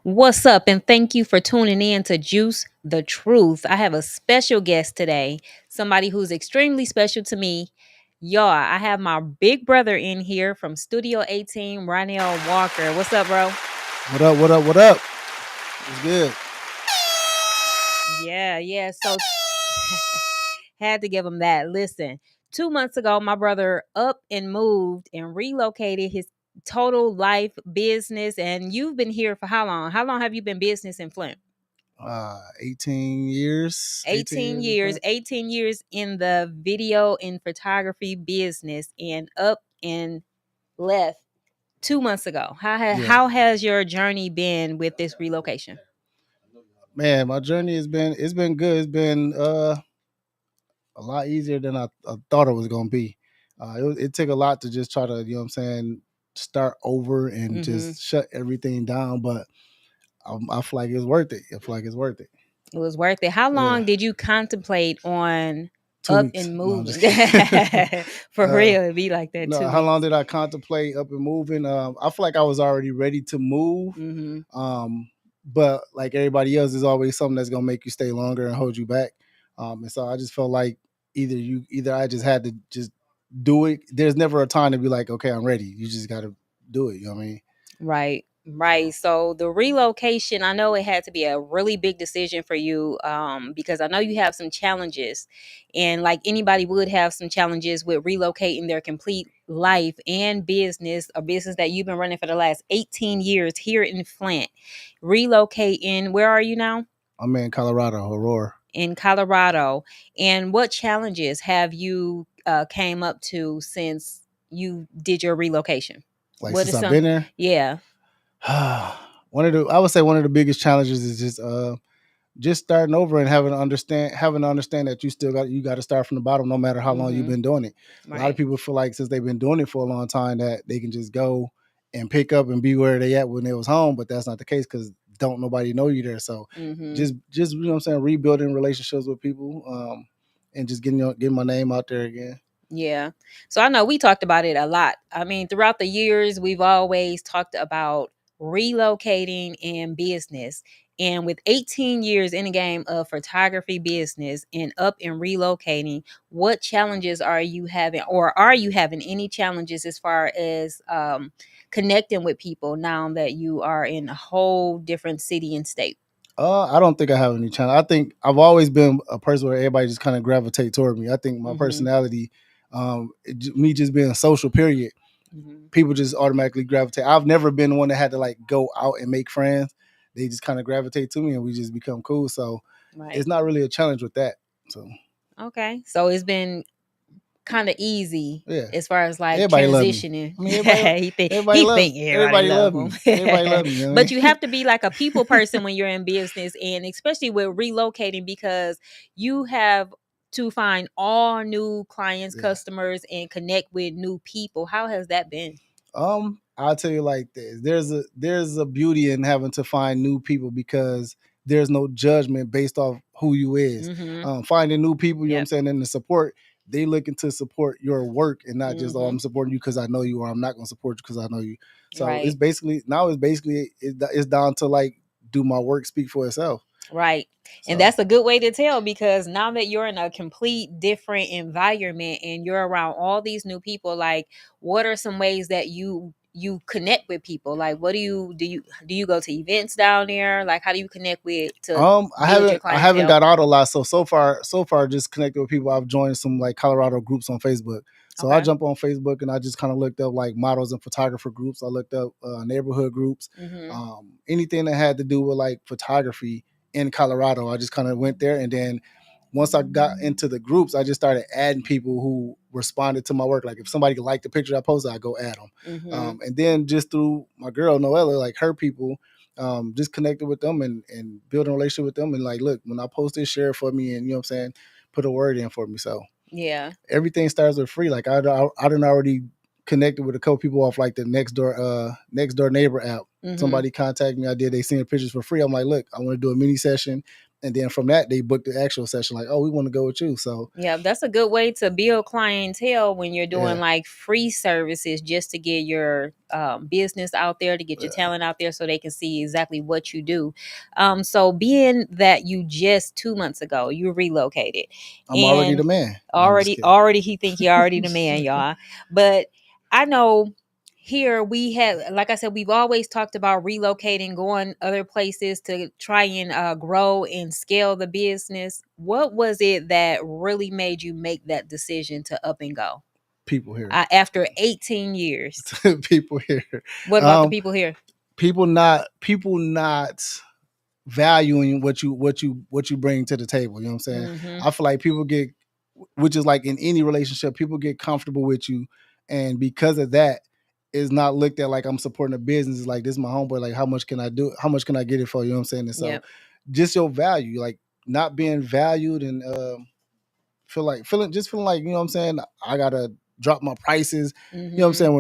What's up? And thank you for tuning in to Juice the Truth. I have a special guest today, somebody who's extremely special to me. Y'all, I have my big brother in here from Studio 18, Rynelle Walker. What's up, bro? What up? What up? What up? It's good. Yeah. So had to give him that. Listen, 2 months ago, my brother up and moved and relocated his total life business. And you've been here for how long? How long have you been business in Flint? 18 years. 18 18 years in years, Flint. 18 years in the video and photography business and up and left 2 months ago. Yeah. How has your journey been with this relocation? Man, my journey it's been good. It's been a lot easier than I thought it was gonna be. It took a lot to just try to, what I'm saying, start over and Hmm. just shut everything down. But I feel like it's worth it. I feel like it's worth it. It was worth it. How Yeah. long did you contemplate on 2 up weeks. and No, I'm moving? just kidding. For uh real, it'd be like that no, two how long weeks. did I contemplate up and moving? I feel like I was already ready to move. Hmm. Um, but like everybody else, there's always something that's gonna make you stay longer and hold you back. And so I just felt like either I just had to just do it. There's never a time to be like, okay, I'm ready. You just got to do it. You know what I mean? Right. So the relocation, I know it had to be a really big decision for you, because I know you have some challenges, and like anybody would have some challenges with relocating their complete life and business, a business that you've been running for the last 18 years here in Flint. Relocating, where are you now? I'm in Colorado, Aurora. In Colorado. And what challenges have you came up to since you did your relocation? Like What since is I've some? been there, Yeah. I would say one of the biggest challenges is just starting over and having to understand that you got to start from the bottom no matter how long you've Hmm. been doing it. A lot of Right. people feel like since they've been doing it for a long time that they can just go and pick up and be where they at when they was home, but that's not the case because don't nobody know you there. So Hmm. just you know what I'm saying, rebuilding relationships with people, and just getting my name out there again. Yeah. So I know we talked about it a lot. I mean, throughout the years, we've always talked about relocating and business. And with 18 years in the game of photography business and up and relocating, what challenges are you having, or are you having any challenges as far as connecting with people now that you are in a whole different city and state? I don't think I have any challenge. I think I've always been a person where everybody just kind of gravitate toward me. I think my Hmm. personality, me just being social, period, Hmm. people just automatically gravitate. I've never been one that had to like go out and make friends. They just kind of gravitate to me and we just become cool. So Right. it's not really a challenge with that. So Okay. So it's been kind of easy yeah, as far as like everybody love me. transitioning. I mean, everybody, He think everybody everybody love love him. me. Everybody love me. You know what I But mean? you have to be like a people person when you're in business, and especially with relocating, because you have to find all new clients, Yeah. customers, and connect with new people. How has that been? I'll tell you like this. There's a beauty in having to find new people because there's no judgment based off who you is. Mm-hmm. Finding new people, you know what I'm Yep. saying, and the support, they looking to support your work and not just, oh, Mm-hmm. I'm supporting you because I know you or I'm not gonna support you because I know you. So Right. it's down to like do my work speak for itself. Right. And So that's a good way to tell, because now that you're in a complete different environment and you're around all these new people, like what are some ways that you connect with people? Like what do you go to events down there? Like how do you connect with to I build your haven't clientele? got out a lot. So far just connected with people. I've joined some like Colorado groups on Facebook. So I Okay. jump on Facebook and I just kind of looked up like models and photographer groups. I looked up neighborhood groups, Mhm. anything that had to do with like photography in Colorado. I just kind of went there, and then once I got into the groups, I just started adding people who responded to my work. Like if somebody liked the picture I posted, I go add them. Mhm. And then just through my girl Noella, like her people, just connected with them and building a relationship with them. And like, look, when I post this, share it for me, and you know what I'm saying, put a word in for me. So Yeah. everything starts with free. Like I done already connected with a couple people off like the next door neighbor app. Mhm. Somebody contacted me. They sent pictures for free. I'm like, look, I want to do a mini session. and then from that they book the actual session. Like, oh, we want to go with you. So Yeah, that's a good way to build clientele when you're doing yeah, like free services just to get your business out there, to get your yeah. talent out there so they can see exactly what you do. So, being that you just 2 months ago, you relocated I'm already and the man. No, I'm just already he think he already the man, kidding. y'all. But I know here we have, like I said, we've always talked about relocating, going other places to try and grow and scale the business. What was it that really made you make that decision to up and go People here. after 18 years? People here. What about the Um, people here? people not valuing what you bring to the table. You know what I'm saying? Mm-hmm. I feel like people get, which is like in any relationship, people get comfortable with you, and because of that, it's not looked at like I'm supporting a business. It's like, this is my homeboy. Like, how much can I do? How much can I get it for? You know what I'm saying? And so, Yep. just your value, like not being valued, and feeling like, you know what I'm saying, I gotta drop my prices. You know what I'm Mm-hmm. saying?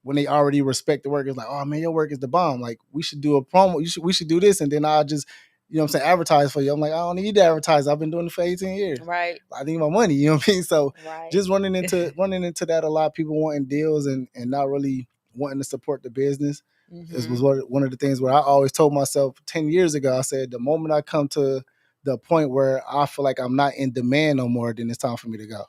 When they already respect the work, it's like, oh man, your work is the bomb. Like, we should do a promo. We should do this, and then I'll just, you know what I'm saying, advertise for you. I'm like, I don't need to advertise. I've been doing it for 18 years. Right. I need my money. You know what I mean? So Right. just running into that, a lot of people wanting deals, and not really wanting to support the business. This Mm-hmm. was one of the things where I always told myself 10 years ago. I said, the moment I come to the point where I feel like I'm not in demand no more, then it's time for me to go.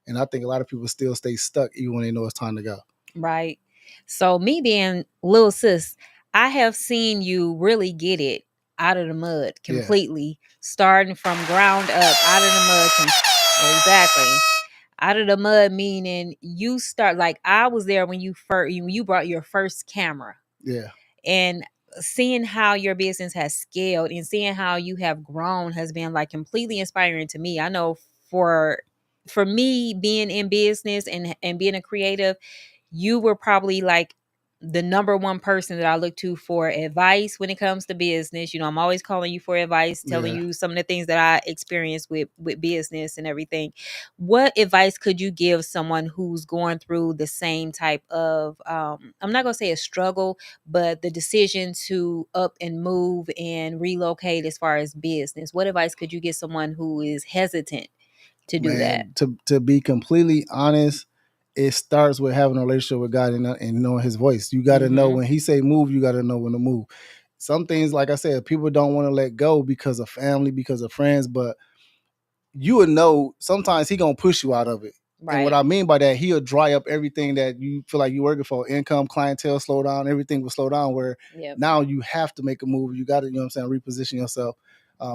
And I think a lot of people still stay stuck even when they know it's time to go. Right. So, me being little sis, I have seen you really get it out of the mud Yeah, completely, starting from ground up out of the mud. Exactly. Out of the mud, meaning you start, like I was there when you brought your first camera, yeah, and seeing how your business has scaled and seeing how you have grown has been like completely inspiring to me. I know for me being in business and being a creative, you were probably like the number one person that I look to for advice when it comes to business. You know, I'm always calling you for advice, telling yeah. you some of the things that I experienced with business and everything. What advice could you give someone who's going through the same type of I'm not going to say a struggle, but the decision to up and move and relocate as far as business? What advice could you give someone who is hesitant to do that? Man, to be completely honest, it starts with having a relationship with God, and knowing His voice. You got to know Mhm. when He say move. You got to know when to move. Some things, like I said, people don't want to let go because of family, because of friends, but you would know sometimes he gonna push you out of it. And what Right. I mean by that, he'll dry up everything that you feel like you're working for. Income, clientele slow down, everything will slow down, where Yep. now you have to make a move. You got to, you know what I'm saying, reposition yourself.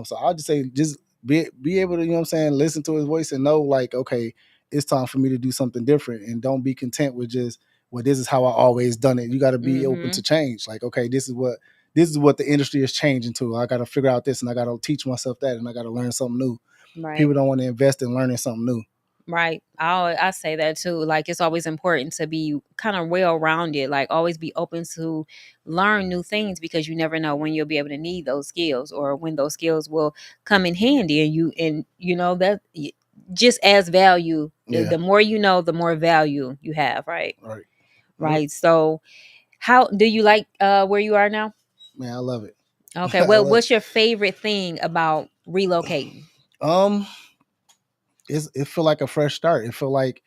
So I'll just say, just be able to, you know what I'm saying, listen to his voice and know, like, okay, it's time for me to do something different. And don't be content with just, well, this is how I always done it. You got to be open to Mhm. change. Like, okay, this is what the industry is changing to. I got to figure out this, and I got to teach myself that, and I got to learn something new. Right. People don't want to invest in learning something new. Right. I say that too. Like it's always important to be kind of well rounded. Like always be open to learn new things because you never know when you'll be able to need those skills or when those skills will come in handy. And you know that just as value. Yeah, The more you know, the more value you have. Right. right. Yep. Right. So how do you like where you are now? Man, I love it. Okay. I Well, love what's your favorite thing about relocating? um it feel like a fresh start. It feel like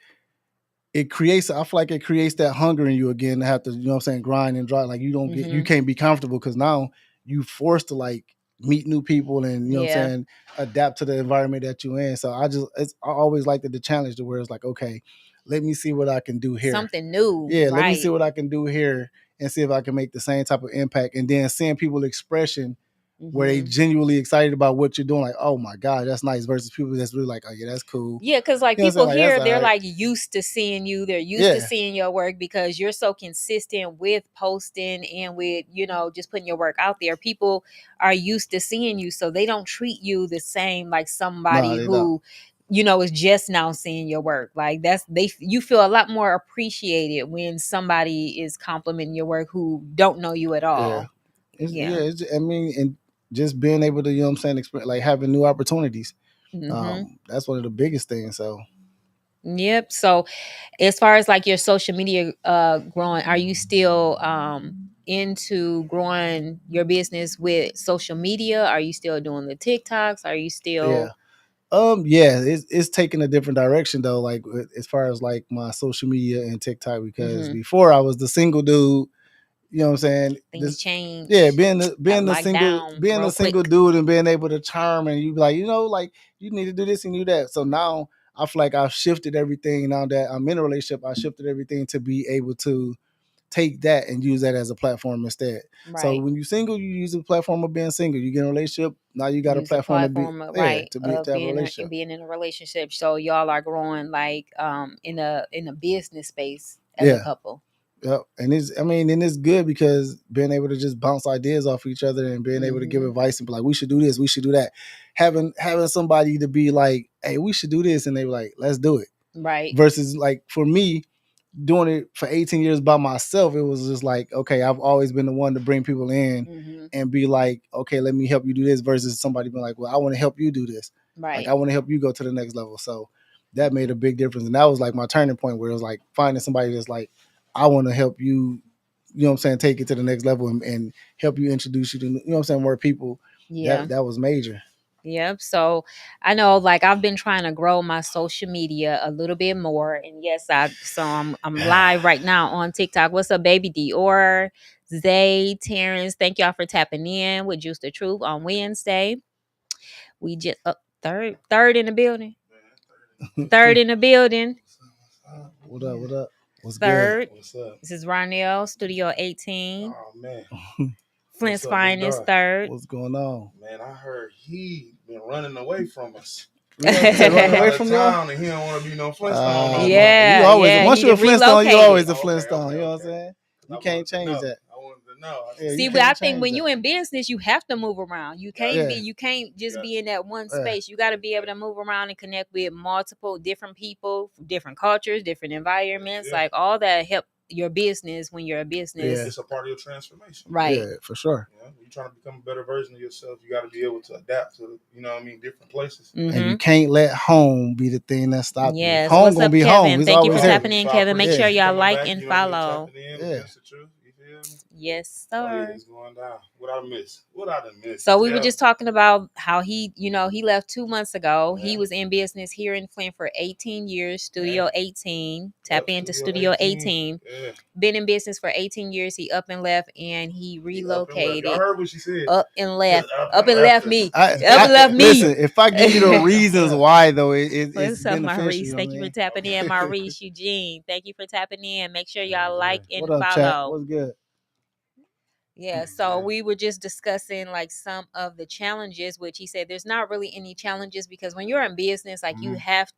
I feel like it creates that hunger in you again to have to, you know what I'm saying, grind and drive. Like, you Mm-hmm. can't be comfortable because now you forced to, like, meet new people and, you know what I'm Yeah. saying, adapt to the environment that you're in. So I always like the challenge, to where it's like, okay, let me see what I can do here. Something new. Yeah, let me see Right. what I can do here, and see if I can make the same type of impact. And then seeing people expression where they Mm-hmm. genuinely excited about what you're doing, like, oh my God, that's nice, versus people that's really like, oh yeah, that's cool. Yeah, because like You know what I'm saying? people Like, that's here, all they're right. like used to seeing you. They're used to Yeah. seeing your work because you're so consistent with posting and with, just putting your work out there. People are used to seeing you, so they don't treat you the same like No, somebody they don't. who, is just now seeing your work. Like you feel a lot more appreciated when somebody is complimenting your work who don't know you at Yeah. all. Yeah, Yeah. I mean, and just being able to, you know what I'm saying, like having new opportunities. Mm-hmm. That's one of the biggest things. So Yep. So as far as like your social media growing, are you still into growing your business with social media? Are you still doing the TikToks? Are you Yeah. still Yeah, it's taking a different direction though. Like as far as like my social media and TikTok, because Mhm. before I was the single dude. You know what I'm saying? Things Yeah, change? being the Got being the locked single down being the real single quick. dude and being able to charm and you be like, like you need to do this and do that. So now I feel like I've shifted everything. Now that I'm in a relationship, I shifted everything to be able to take that and use that as a platform instead. So Right. when you're single, you use the platform of being single. You get in a relationship, now you got a Use the platform to be platform yeah, right to of have a relationship. being in a relationship. So y'all are growing like in a business space as a Yeah. couple. Yep. And and it's good because being able to just bounce ideas off each other and being able to give Hmm. advice and be like, we should do this, we should do that. Having somebody to be like, hey, we should do this, and they were like, let's do it. Right. Versus like for me, doing it for 18 years by myself, it was just like, okay, I've always been the one to bring people in Hmm. and be like, okay, let me help you do this versus somebody being like, well, I want to help you do this. Like Right. I want to help you go to the next level. So that made a big difference. And that was like my turning point where it was like finding somebody that's like, I want to help you, you know what I'm saying, take it to the next level and help you introduce you to, you know what I'm saying, more people. Yeah. That was major. Yep. So I know like I've been trying to grow my social media a little bit more. And yes, I'm live right now on TikTok. What's up, baby Dior, Zay, Terrence? Thank y'all for tapping in with Juice the Truth on Wednesday. We just third in the building. Third in the building. What up? What up? What's good? Third. What's up? This is Rynelle, Studio 18. Oh man, Flint's what's up, big finest, dog? third. What's going on? Man, I heard he been running away from us. Really? He Said been running away out of from y'all? town and he don't want to be no Flintstone no more. You Yeah, always yeah. once He you're a did Flintstone, you relocated. always a Oh, okay, Flintstone. okay, You know what I'm okay. saying? 'Cause You I can't wanted to change know. that. I wanted to know. I Yeah, said, you See, but man, I can't think change when that. you in business, you have to move around. You got can't to, be, Yeah, you can't just got be in that one yeah, space. You got to be able to move around and connect with multiple different people, different cultures, different environments. yeah. Like all that help your business when you're a yeah, business, It's a part of your transformation. right? yeah, for sure. You know, you're trying to become a better version of yourself. You got to be able to adapt to, different places. And Mm-hmm. you can't let home be the thing that stop you. Yes. Home What's gonna up, be home. Kevin? It's Thank you for always tapping here. in, So I Kevin. Make sure Yeah, appreciate you y'all coming like back. and Tapping follow. in yeah. against the truth. You feel me? Yes, Oh yeah, sir. it's going down. What I miss? What I done missed? So we were Tell just me. talking about how he left 2 months ago. Yeah. He was in business here in Flint for 18 years, Yeah. Studio 18. Tap Yep. into Studio Studio 18. 18. Yeah. Been in business for 18 years. He up and left and he He up and left. Y'all relocated. heard what she said. Up and Just left. up Up and and left left us. me. Up and left me. Listen, if I give you the reasons why though, it's What's up, beneficial. Maurice? You know Thank what I you for mean? tapping in. Okay. Maurice Eugene. Thank you for tapping in. Make sure Yes, y'all like sir. and What up, chat? follow. What's good? Yeah, Yes, so sir. we were just discussing like some of the challenges, which he said there's not really any challenges because when you're in business, like Mhm. you have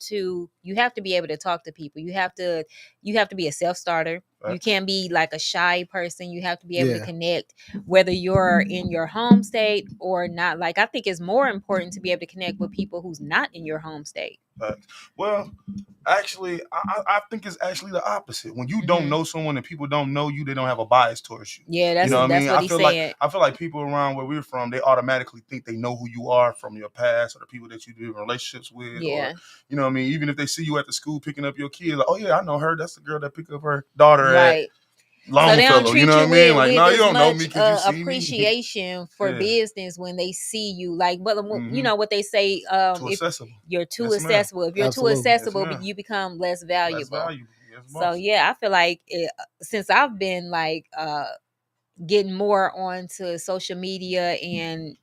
to be able to talk to people. You have to be a self-starter. You Facts. can't be like a shy person. You have to be able to Yeah, connect whether you're in your home state or not. Like I think it's more important to be able to connect with people who's not in your home state. Facts. Well, actually, I think it's actually the opposite. When you don't Hmm. know someone and people don't know you, they don't have a bias towards you. Yeah, You that's know yeah, what I that's mean? what he said. I feel like people around where we're from, they automatically think they know who you are from your past or the people that you've been in relationships with, or Yeah, you know what I mean. Even if they see you at the school picking up your kids, like, oh yeah, I know her. That's the girl that picked up her daughter at right. So they don't Longfellow. You treat know you what I mean? with Like, no, you as don't know me much because you see me. appreciation for Yeah. business when they see you. Like, but you Hmm. know what they say, Too if accessible. you're too Yes, ma'am. accessible, if you're too absolutely. Yes, accessible, ma'am. you become less Less valuable. valuable. Yes, So boss. yeah, I feel like since I've been like getting more onto social media and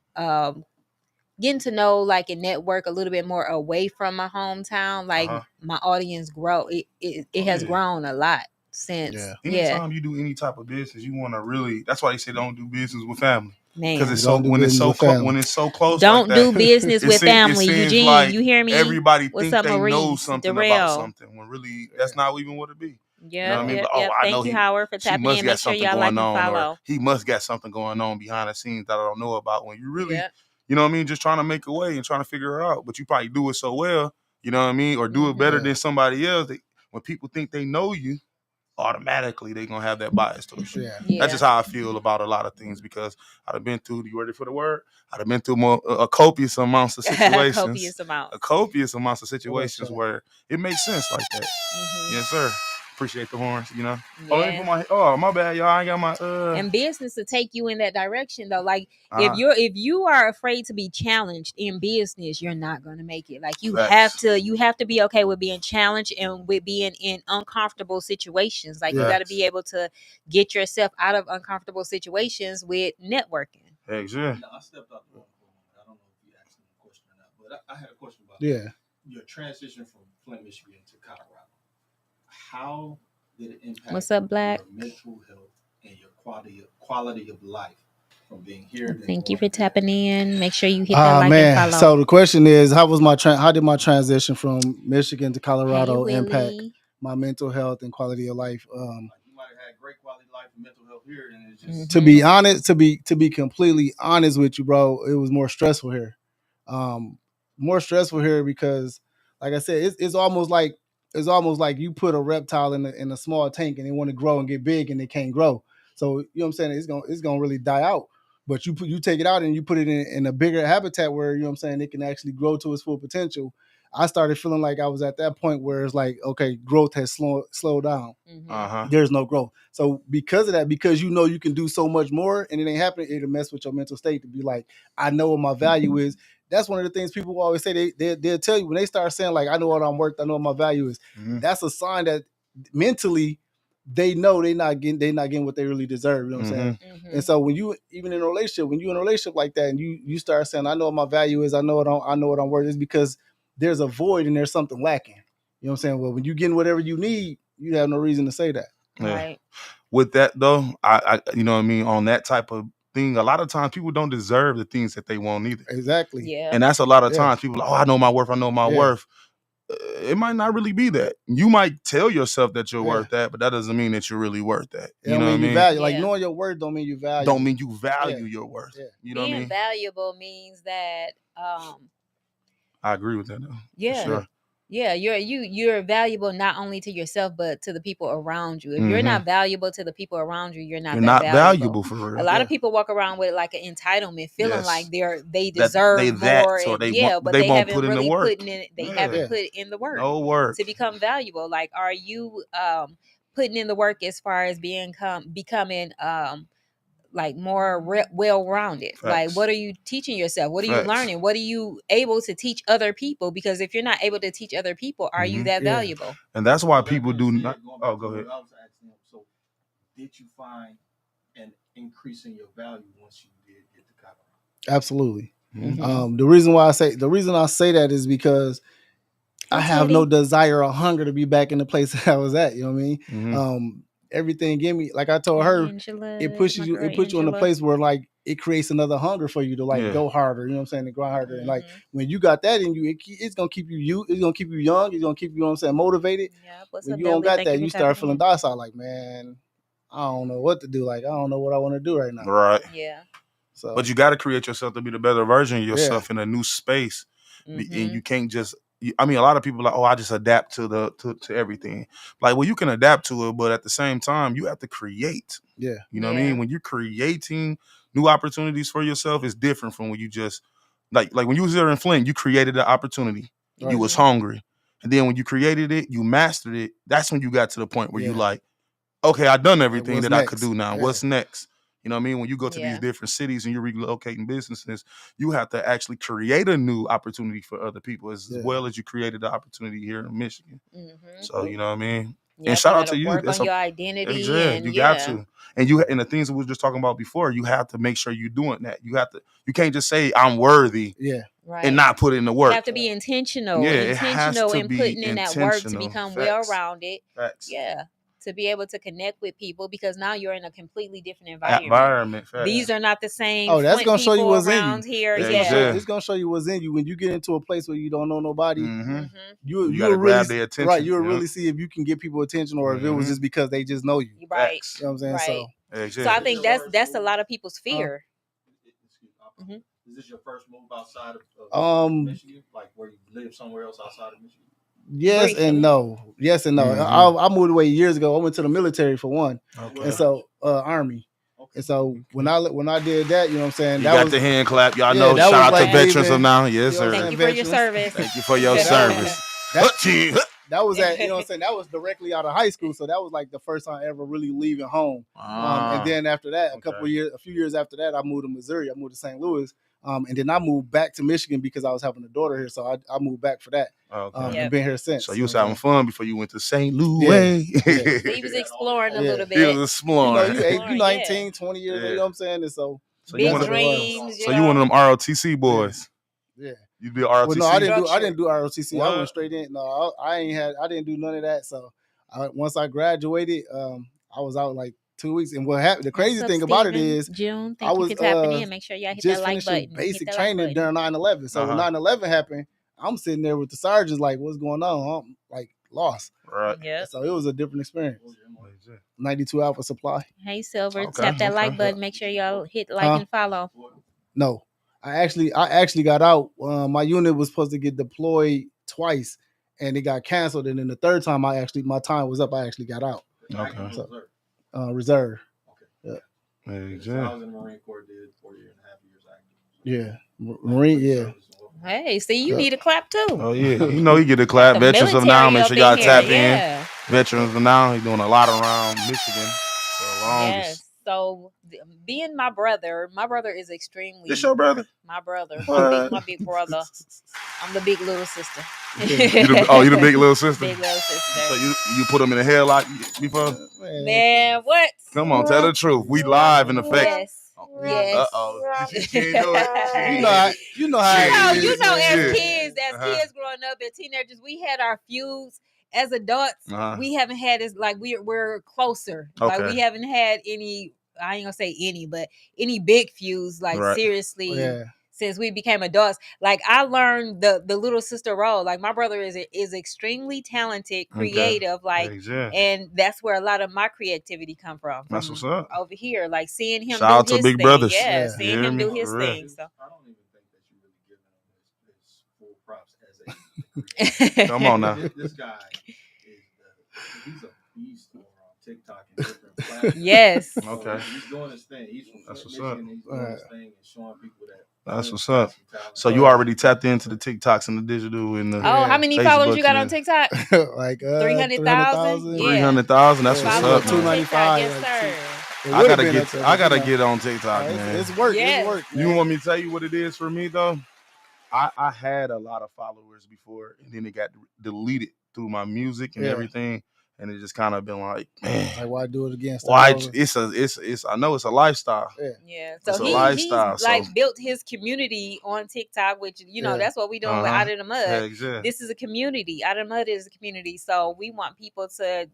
getting to know like and network a little bit more away from my hometown, Uh like huh. my audience grow. It Oh has yeah. grown a lot since. Yeah, Yeah, Anytime you do any type of business, you want to really. That's why they say don't do business with family, because man. it's you so don't do business with when family. it's so close like Don't that. do business with It family. seems Eugene, like you hear me? everybody What's think up, they know Maurice? something about Darrell. something when really Yeah, that's not even what it be. You know what Yep, I yeah, mean? yep, But oh, yep. I know Thank you, Howard, for she tapping must in. got Make sure something y'all like going and on, or follow. he must got something going on behind the scenes that I don't know about. When you really, Yep. you know what I mean, just trying to make a way and trying to figure it out, but you probably do it so well, you know what I mean, or do it better Mm-hmm. yeah, than somebody else. When people think they know you, automatically they're gonna have that bias towards you. yeah. That's Yeah. just how I feel about a lot of things because I've been through. You ready for the word? I've been through more a copious amounts of situations, Copious amounts. a copious amounts of What up, situations chat? where it makes sense like that. Mm-hmm. Yes, sir. Appreciate the horns, you know. Oh, let me Yeah. put my bad, y'all. I ain't got my And business to take you in that direction though. Like Uh-huh. if you are afraid to be challenged in business, you're not going to make it. Like you Facts. have to be okay with being challenged and with being in uncomfortable situations. Like you got to be able to get yourself out of uncomfortable situations with networking. Heck yeah. No, I stepped out the room for a moment. I don't know if you asked me a question or not, but I had a question about your transition from Flint, Michigan to Colorado. How did it impact What's up, Black? your mental health and your quality of life from being here? Thank you for tapping in. Make sure you hit that like and follow. So the question is, how did my transition from Michigan to Colorado impact my mental health and quality of life? You might have had great quality of life and mental health here, and it's just to be honest, to be completely honest with you, bro, it was more stressful here. More stressful here because, like I said, it's almost like you put a reptile in a small tank and they want to grow and get big and they can't grow. So you know what I'm saying? It's gonna really die out. But you take it out and you put it in a bigger habitat where, you know what I'm saying, it can actually grow to its full potential. I started feeling like I was at that point where it's like, okay, growth has slowed down. Uh-huh. There's no growth. So because of that, because you know you can do so much more and it ain't happening, it'll mess with your mental state to be like, I know what my value is. That's one of the things people always say. They'll tell you when they start saying like, I know what I'm worth, I know what my value is. Mm-hmm. That's a sign that mentally they know they're not getting what they really deserve. You know what I'm saying? Mm-hmm. And so when you even in a relationship, when you're in a relationship like that and you start saying, I know what my value is, I know what I'm worth, it's because there's a void and there's something lacking. You know what I'm saying? Well, when you getting whatever you need, you have no reason to say that. Yeah. Right. With that though, I you know what I mean, on that type of thing, a lot of times people don't deserve the things that they want either. Exactly. Yeah. And that's a lot of times people like, oh, I know my worth, I know my worth. It might not really be that. You might tell yourself that you're worth that, but that doesn't mean that you're really worth that. You know what I mean? Value. Like knowing your worth don't mean you value. Don't mean you value your worth. Yeah. You know what I mean? Being valuable means that I agree with that though. Yeah. For sure. Yeah, you're valuable not only to yourself but to the people around you. If you're not valuable to the people around you, you're not valuable for real. A lot of people walk around with like an entitlement, feeling like they deserve more, so but they haven't really put in the work. No work to become valuable. Like, are you putting in the work as far as becoming like more well-rounded? Facts. Like, what are you teaching yourself? What are you learning? What are you able to teach other people? Because if you're not able to teach other people, are you that valuable? And that's why people do not. Oh, go ahead. I was asking him, so did you find an increase in your value once you did get to Colorado? Absolutely. Mm-hmm. The reason I say that is because I have no desire or hunger to be back in the place that I was at. You know what I mean? Mm-hmm. Everything gave me, like I told her, it pushes you, puts you in a place where like it creates another hunger for you to like go harder. You know what I'm saying? To grind harder. And like when you got that in you, it's gonna keep you. It's gonna keep you young. It's gonna keep you. You know what I'm saying? Motivated. Yeah. When you don't got that, you start feeling docile. Like, man, I don't know what to do. Like, I don't know what I want to do right now. Right. Yeah. So, but you got to create yourself to be the better version of yourself in a new space, and you can't just. I mean, a lot of people are like, oh, I just adapt to everything. Like, well, you can adapt to it, but at the same time, you have to create. Yeah. You know what I mean? When you're creating new opportunities for yourself, it's different from when you just like when you was there in Flint, you created the opportunity. Right. You was hungry. And then when you created it, you mastered it. That's when you got to the point where you like, okay, I've done everything that I could do now. What's next? You know what I mean? When you go to these different cities and you're relocating businesses, you have to actually create a new opportunity for other people as well as you created the opportunity here in Michigan. Mm-hmm. So, you know what I mean? Yep, and shout out to you. Work on your identity. You got to. And the things that we were just talking about before, you have to make sure you're doing that. You can't just say I'm worthy. Yeah. Right. And not put in the work. You have to be intentional. Yeah, intentional in putting in that work to become well-rounded. Facts. Yeah. To be able to connect with people, because now you're in a completely different environment. These are not the same. Oh, that's gonna show you what's in you. Here. It's gonna show you what's in you when you get into a place where you don't know nobody. Mm-hmm. You'll really grab their attention. Right, you'll really see if you can get people attention or if it was just because they just know you. Right. You know what I'm saying? Right. So I think that's a lot of people's fear. Is this your first move outside of Michigan? Like where you live somewhere else outside of Michigan? Yes and no. Mm-hmm. I moved away years ago. I went to the military for one, and so Army. Okay. And so when I did that, you know what I'm saying? You got the hand clap. Y'all know. Shout out to veterans of now. Yes, sir. Thank you for your service. Thank you for your service. that was at, you know what I'm saying, that was directly out of high school, so that was like the first time ever really leaving home. And then after that, a few years after that, I moved to Missouri. I moved to St. Louis. And then I moved back to Michigan because I was having a daughter here, so I moved back for that. And been here since. So you was having fun before you went to St. Louis. Yeah. He was exploring a little bit. He was exploring. You 19, 20 years, you know what I'm saying? And so big dreams. So you one of them ROTC boys. Yeah. You be ROTC? Well, no, I didn't do ROTC. What? I went straight in. No, I didn't do none of that. So once I graduated, I was out like 2 weeks. And what happened? The crazy thing about it is, June, thank you for tapping in. Make sure y'all hit that like button. Basic training during 9/11. So when 9/11 happened, I'm sitting there with the sergeants like, what's going on? I'm like lost. Right. Yeah. So it was a different experience. 92 Alpha Supply. Hey Silver, tap that like button. Make sure y'all hit like and follow. No, I actually got out. My unit was supposed to get deployed twice, and it got canceled. And then the third time, my time was up. I actually got out. Okay. So, reserve. Okay. Yeah. So I was in the Marine Corps, did 4.5 years active. Yeah, Marine. Yeah. Hey, see, you need a clap too. Oh yeah, you know he get a clap. Veterans of Now, make sure y'all tap in. Veterans of Now, he's doing a lot around Michigan for the longest. Yes. So being my brother is extremely. This your brother? My brother, my big brother. I'm the big little sister. You the big little sister. Big little sister. So you put him in a headlock before? Man, what? Come on, tell the truth. We live in effect. Yes. Yes. You know how. As kids growing up, as teenagers, we had our feuds. As adults, we haven't had this, like we're closer. Okay. Like we haven't had any. I ain't gonna say any, but any big feuds. Like seriously. Yeah. Since we became adults, like I learned the little sister role. Like my brother is extremely talented, creative, and that's where a lot of my creativity come from. That's what's up. Over here, like seeing him shout out do to his big thing. brothers. Yeah, seeing him do his thing. So I don't even think that you really give him his full props as a creator. Come on now. This guy he's a beast on TikTok and different platforms. Yes. Okay. He's doing his thing. He's from Michigan. He's doing his thing and showing people that. That's what's up. So you already tapped into the TikToks and the digital and the how many followers you got on TikTok? Like 300,000. 300,000. That's what's up. 295. Yes, sir. I gotta get on TikTok, man. It's work. Yes. It's work. You want me to tell you what it is for me though? I had a lot of followers before, and then it got deleted through my music and everything. And it just kind of been like, man, like why do it again? Why it's I know it's a lifestyle. Yeah. So he's like built his community on TikTok, which that's what we doing with Out of the Mud. Yeah, this is a community. Out of the Mud is a community. So we want people to,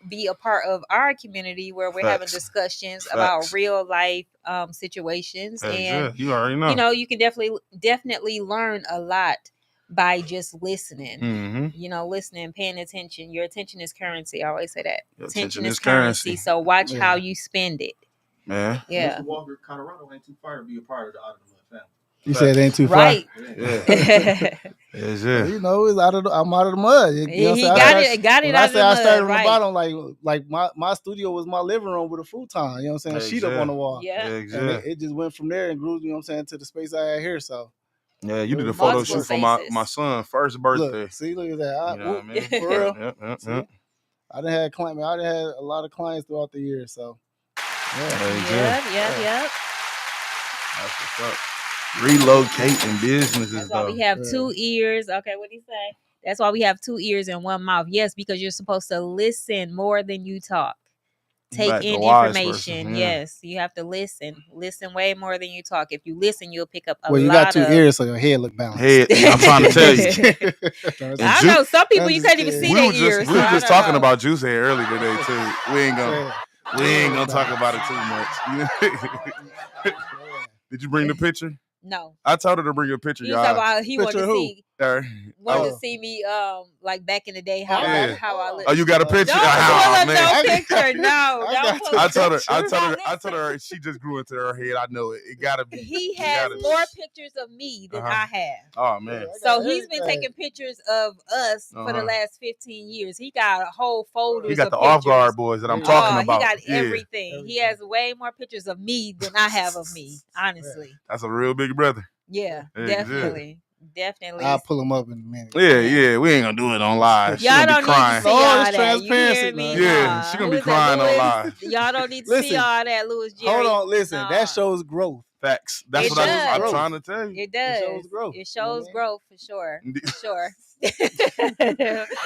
be a part of our community where we're having discussions about real life situations. And you already know. You can definitely learn a lot by just listening, listening, paying attention. Your attention is currency. I always say that. Attention is currency. So watch how you spend it. Man. Yeah. Mr. Walker, Colorado ain't too far to be a part of the Out of the Mud family. You said it ain't too far. Right. Yeah. It's I'm out of the mud. He got it out of the mud. I started from the bottom, like my studio was my living room with a futon, you know what I'm saying? Sheet up on the wall. Yeah. And it just went from there and grew, you know what I'm saying, to the space I had here. So yeah, you did a photo shoot for my son's first birthday. Look at that. You know what I mean? For real. Yep. I done had a lot of clients throughout the year. So Yep. That's what's up. Relocating businesses. That's why we have 2 ears. Okay, what do you say? That's why we have 2 ears and 1 mouth. Yes, because you're supposed to listen more than you talk. Take in information. Yes, you have to listen. Listen way more than you talk. If you listen, you'll pick up a lot. Well, you got 2 ears, so your head look balanced. I'm trying to tell you. I know some people you can't even see their ears. We were just talking about Juice hair earlier today too. We ain't gonna talk about it too much. Did you bring the picture? No. I told her to bring a picture, y'all. He wanted to see. Wanted to see me, like back in the day, how I look. Oh, you got a picture? Don't pull up no picture. No, I told her she just grew into her head. I know it. It gotta be. He has more pictures of me than I have. Oh man. So he's been taking pictures of us for the last 15 years. He got a whole folder. He got the off guard boys that I'm talking about. He got everything. He has way more pictures of me than I have of me. Honestly. That's a real big brother. Yeah, definitely. Definitely. I'll pull them up in a minute. Yeah. We ain't gonna do it on live. Y'all don't need to see all that. Transparency. You hear me? Yeah, she gonna be crying on live. Y'all don't need to see all that, Louis Jerry. Hold on, listen. That shows growth. Facts. That's what I'm trying to tell you. It does. It shows growth. It shows growth for sure. For sure.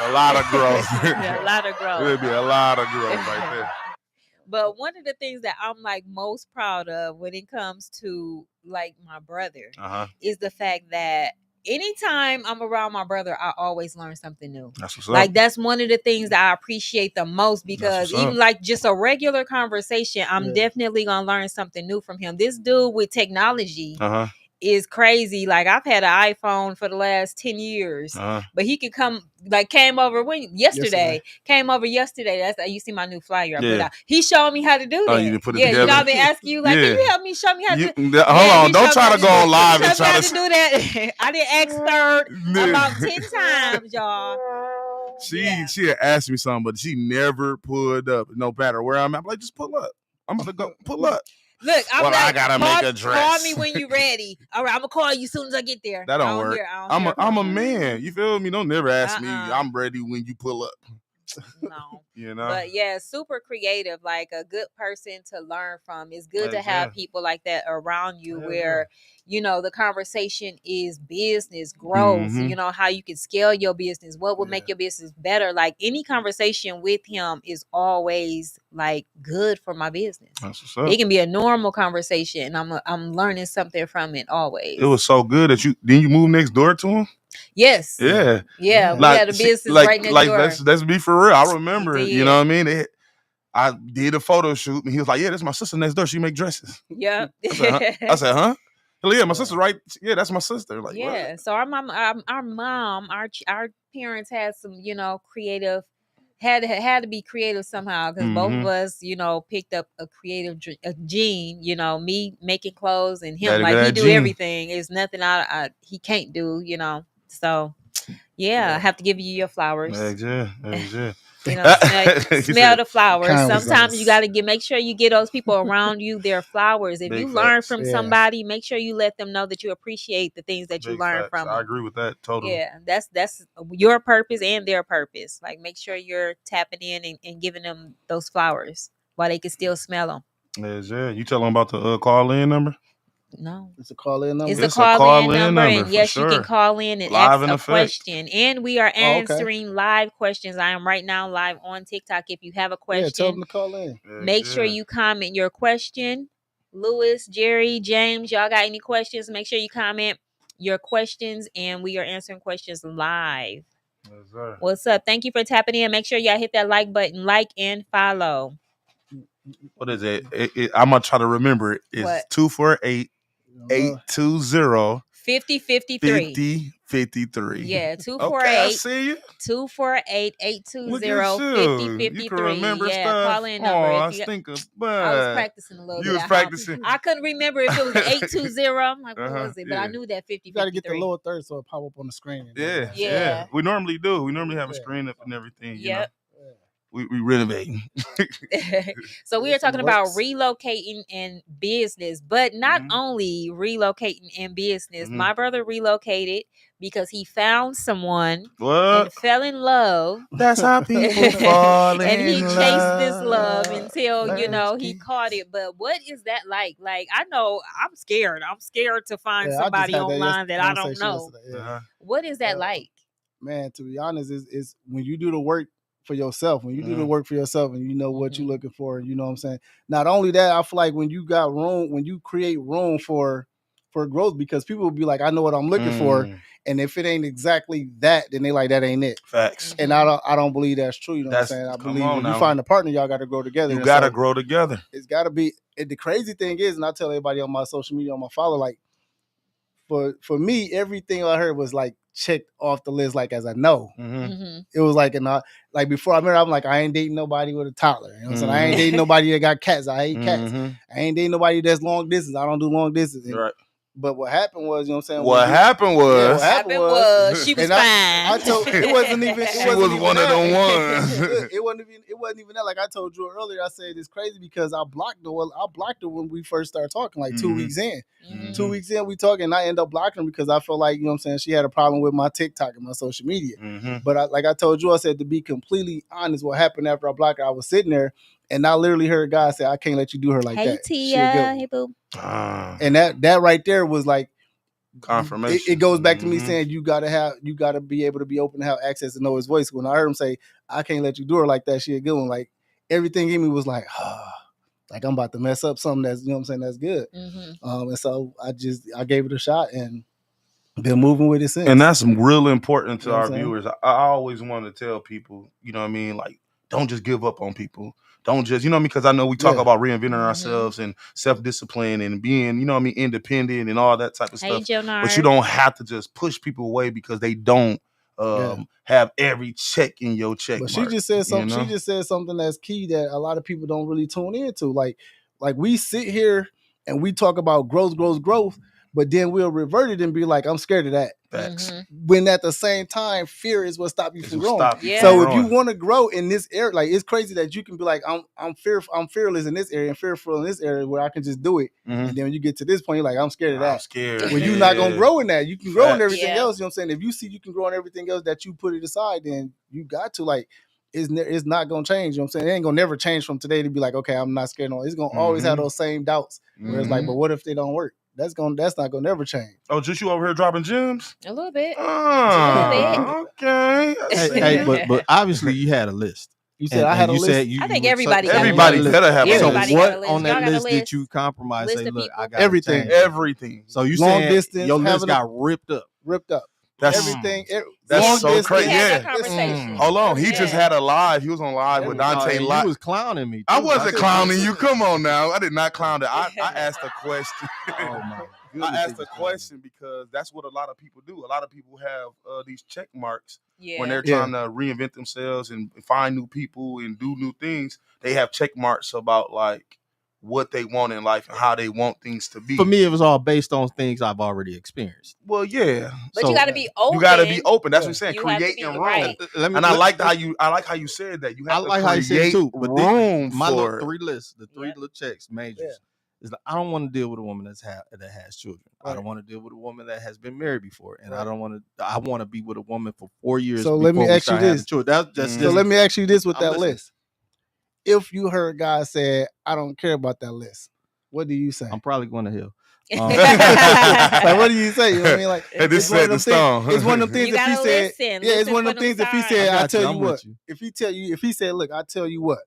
A lot of growth. A lot of growth. It'll be a lot of growth right there. But one of the things that I'm like most proud of when it comes to like my brother is the fact that anytime I'm around my brother, I always learn something new. That's what's up. Like that's one of the things that I appreciate the most, because even like just a regular conversation, I'm definitely gonna learn something new from him. This dude with technology is crazy. Like I've had an iPhone for the last 10 years, but he could came over yesterday. That's you see my new flyer I put out. He showed me how to do that. Oh, you didn't put it together. I've been asking you, like, can you help me? Show me how to do that. Hold on, don't try to go on live and try to do that. I didn't ask third about 10 times, y'all. She had asked me something, but she never pulled up. No matter where I'm at, I'm like, just pull up. I'm gonna go pull up. Look, I gotta make a dress. Call me when you're ready. All right, I'm gonna call you as soon as I get there. That don't work. I'm a man. You feel me? Don't never ask me. I'm ready when you pull up. No. You know? But yeah, super creative, like a good person to learn from. It's good to have people like that around you where, you know, the conversation is business growth, you know, how you can scale your business, what would make your business better. Like any conversation with him is always like good for my business. That's what's up. It can be a normal conversation and I'm learning something from it always. It was so good that didn't you move next door to him? Yes. Yeah. Yeah. We had a business right next door. Let's be for real. I remember it. You know what I mean? I did a photo shoot and he was like, yeah, that's my sister next door. She make dresses. Yeah. I said, huh? Hell yeah, my sister, right? Yeah, that's my sister. Like, yeah. what? So our parents had some, you know, creative, had to be creative somehow, because both of us, you know, picked up a creative gene. You know, me making clothes and him he do everything. There's nothing he can't do. You know, so I have to give you your flowers. Yeah. You know, smell the flowers. Sometimes you got to make sure you get those people around you their flowers. If you learn from somebody, make sure you let them know that you appreciate the things that you learn from them. I agree with that totally. Yeah, that's your purpose and their purpose. Like, make sure you're tapping in and giving them those flowers while they can still smell them. Yeah. You tell them about the call-in number? No. It's a call-in number. It's a call-in number, and yes, you can call in and live ask a question. And we are answering live questions. I am right now live on TikTok. If you have a question, tell them to call in. Make sure you comment your question. Louis, Jerry, James, y'all got any questions? Make sure you comment your questions, and we are answering questions live. Yes, sir. What's up? Thank you for tapping in. Make sure y'all hit that like button, like and follow. What is it? I'm gonna try to remember it. It's 248-820 5053. 5053. Yeah, 248. Okay, I see you. 248-820-5053. You can remember stuff. Call in number. I was practicing a little bit. You was practicing. I couldn't remember if it was 820. I'm like, what was it? But I knew that 50. You got to get the lower third so it pop up on the screen. Yeah. We normally do. We normally have a screen up and everything. You know? We renovating. So we are talking about relocating in business, but not only relocating in business. My brother relocated because he found someone and fell in love. That's how people fall in love. And he chased this love until, you know, he caught it. But what is that like? Like, I know I'm scared. I'm scared to find somebody online that I don't know. What is that like? Man, to be honest, it's when you do the work for yourself, when you do the work for yourself and you know what you're looking for, you know what I'm saying? Not only that, I feel like when you got room, when you create room for growth, because people will be like, I know what I'm looking for. And if it ain't exactly that, then they like, that ain't it. Facts. And I don't believe that's true. You know what I'm saying? I believe when you find a partner, y'all got to grow together. You got to grow together. It's got to be. The crazy thing is, and I tell everybody on my social media, on my follow, like, for me, everything I heard was like checked off the list, like as a no. It was like, like before I met her, I'm like, I ain't dating nobody with a toddler. You know what I'm saying? I ain't dating nobody that got cats. I hate cats. I ain't dating nobody that's long distance. I don't do long distance. Right. But what happened was, you know what I'm saying? What happened was, What happened was she was fine. I told it wasn't even. She was one of them ones. It wasn't even that. Like I told you earlier, I said it's crazy because I blocked her when we first started talking, like 2 weeks in. 2 weeks in, we talking, and I end up blocking her because I feel like, you know what I'm saying, she had a problem with my TikTok and my social media. But like I told you, I said, to be completely honest, what happened after I blocked her, I was sitting there and I literally heard God say, I can't let you do her like that. Tia, hey boo. And that right there was like confirmation. It goes back to me saying you gotta be able to be open to have access to know his voice. When I heard him say, I can't let you do her like that, she a good one. Like everything in me was like, like I'm about to mess up something that's, you know what I'm saying, that's good. And so I gave it a shot and been moving with it since. And that's real important to our viewers. I always want to tell people, you know what I mean, like, don't just give up on people. Don't just, you know what I mean, because I know we talk about reinventing ourselves and self-discipline and being, you know what I mean, independent and all that type of stuff. But you don't have to just push people away because they don't have every check in your check. But she just said something. You know? She just said something that's key that a lot of people don't really tune into. Like we sit here and we talk about growth, but then we'll revert it and be like, I'm scared of that. When at the same time, fear is what stops you from growing. So if you want to grow in this area, like it's crazy that you can be like, I'm fearless in this area and fearful in this area where I can just do it. And then when you get to this point, you're like, I'm scared of that. I'm scared. When you're not gonna grow in that, you can grow in everything else. You know what I'm saying? If you see you can grow in everything else that you put it aside, then you got to like. It's not gonna change. You know what I'm saying? It ain't gonna never change from today to be like, okay, I'm not scared. No, it's gonna always have those same doubts. Where it's like, but what if they don't work? That's not gonna never change. Oh, just you over here dropping gems? A little bit. Okay. Hey, but obviously you had a list. You said I had a list. I think everybody better have a list. So what on that list did you compromise? Say, look, I got everything. So you long saying distance, your list got ripped up. That's everything. That's so crazy. Hold on. He just had a live. He was on live with Dante. You was clowning me. I wasn't clowning you. Come on now. I did not clown it. I asked a question. I asked a question because that's what a lot of people do. A lot of people have these check marks when they're trying to reinvent themselves and find new people and do new things. They have check marks about like what they want in life and how they want things to be. For me, it was all based on things I've already experienced. Well, yeah. But you got to be open. You got to be open. That's what I'm saying. Creating room. Right. I like how you said that. You have to how you said too. But room my for little three lists, the three little checks, majors. Is like, I don't want to deal with a woman that has children. Right. I don't want to deal with a woman that has been married before, and I want to be with a woman for 4 years. So let me ask you this. So let me ask you this with that list. If you heard God say, I don't care about that list, what do you say? I'm probably going to hell. Like, what do you say? You know what I mean? Like, it's one of them things. It's one of them things. If he said, it's one of them things. If he said, I tell you what. If he said, look, I tell you what.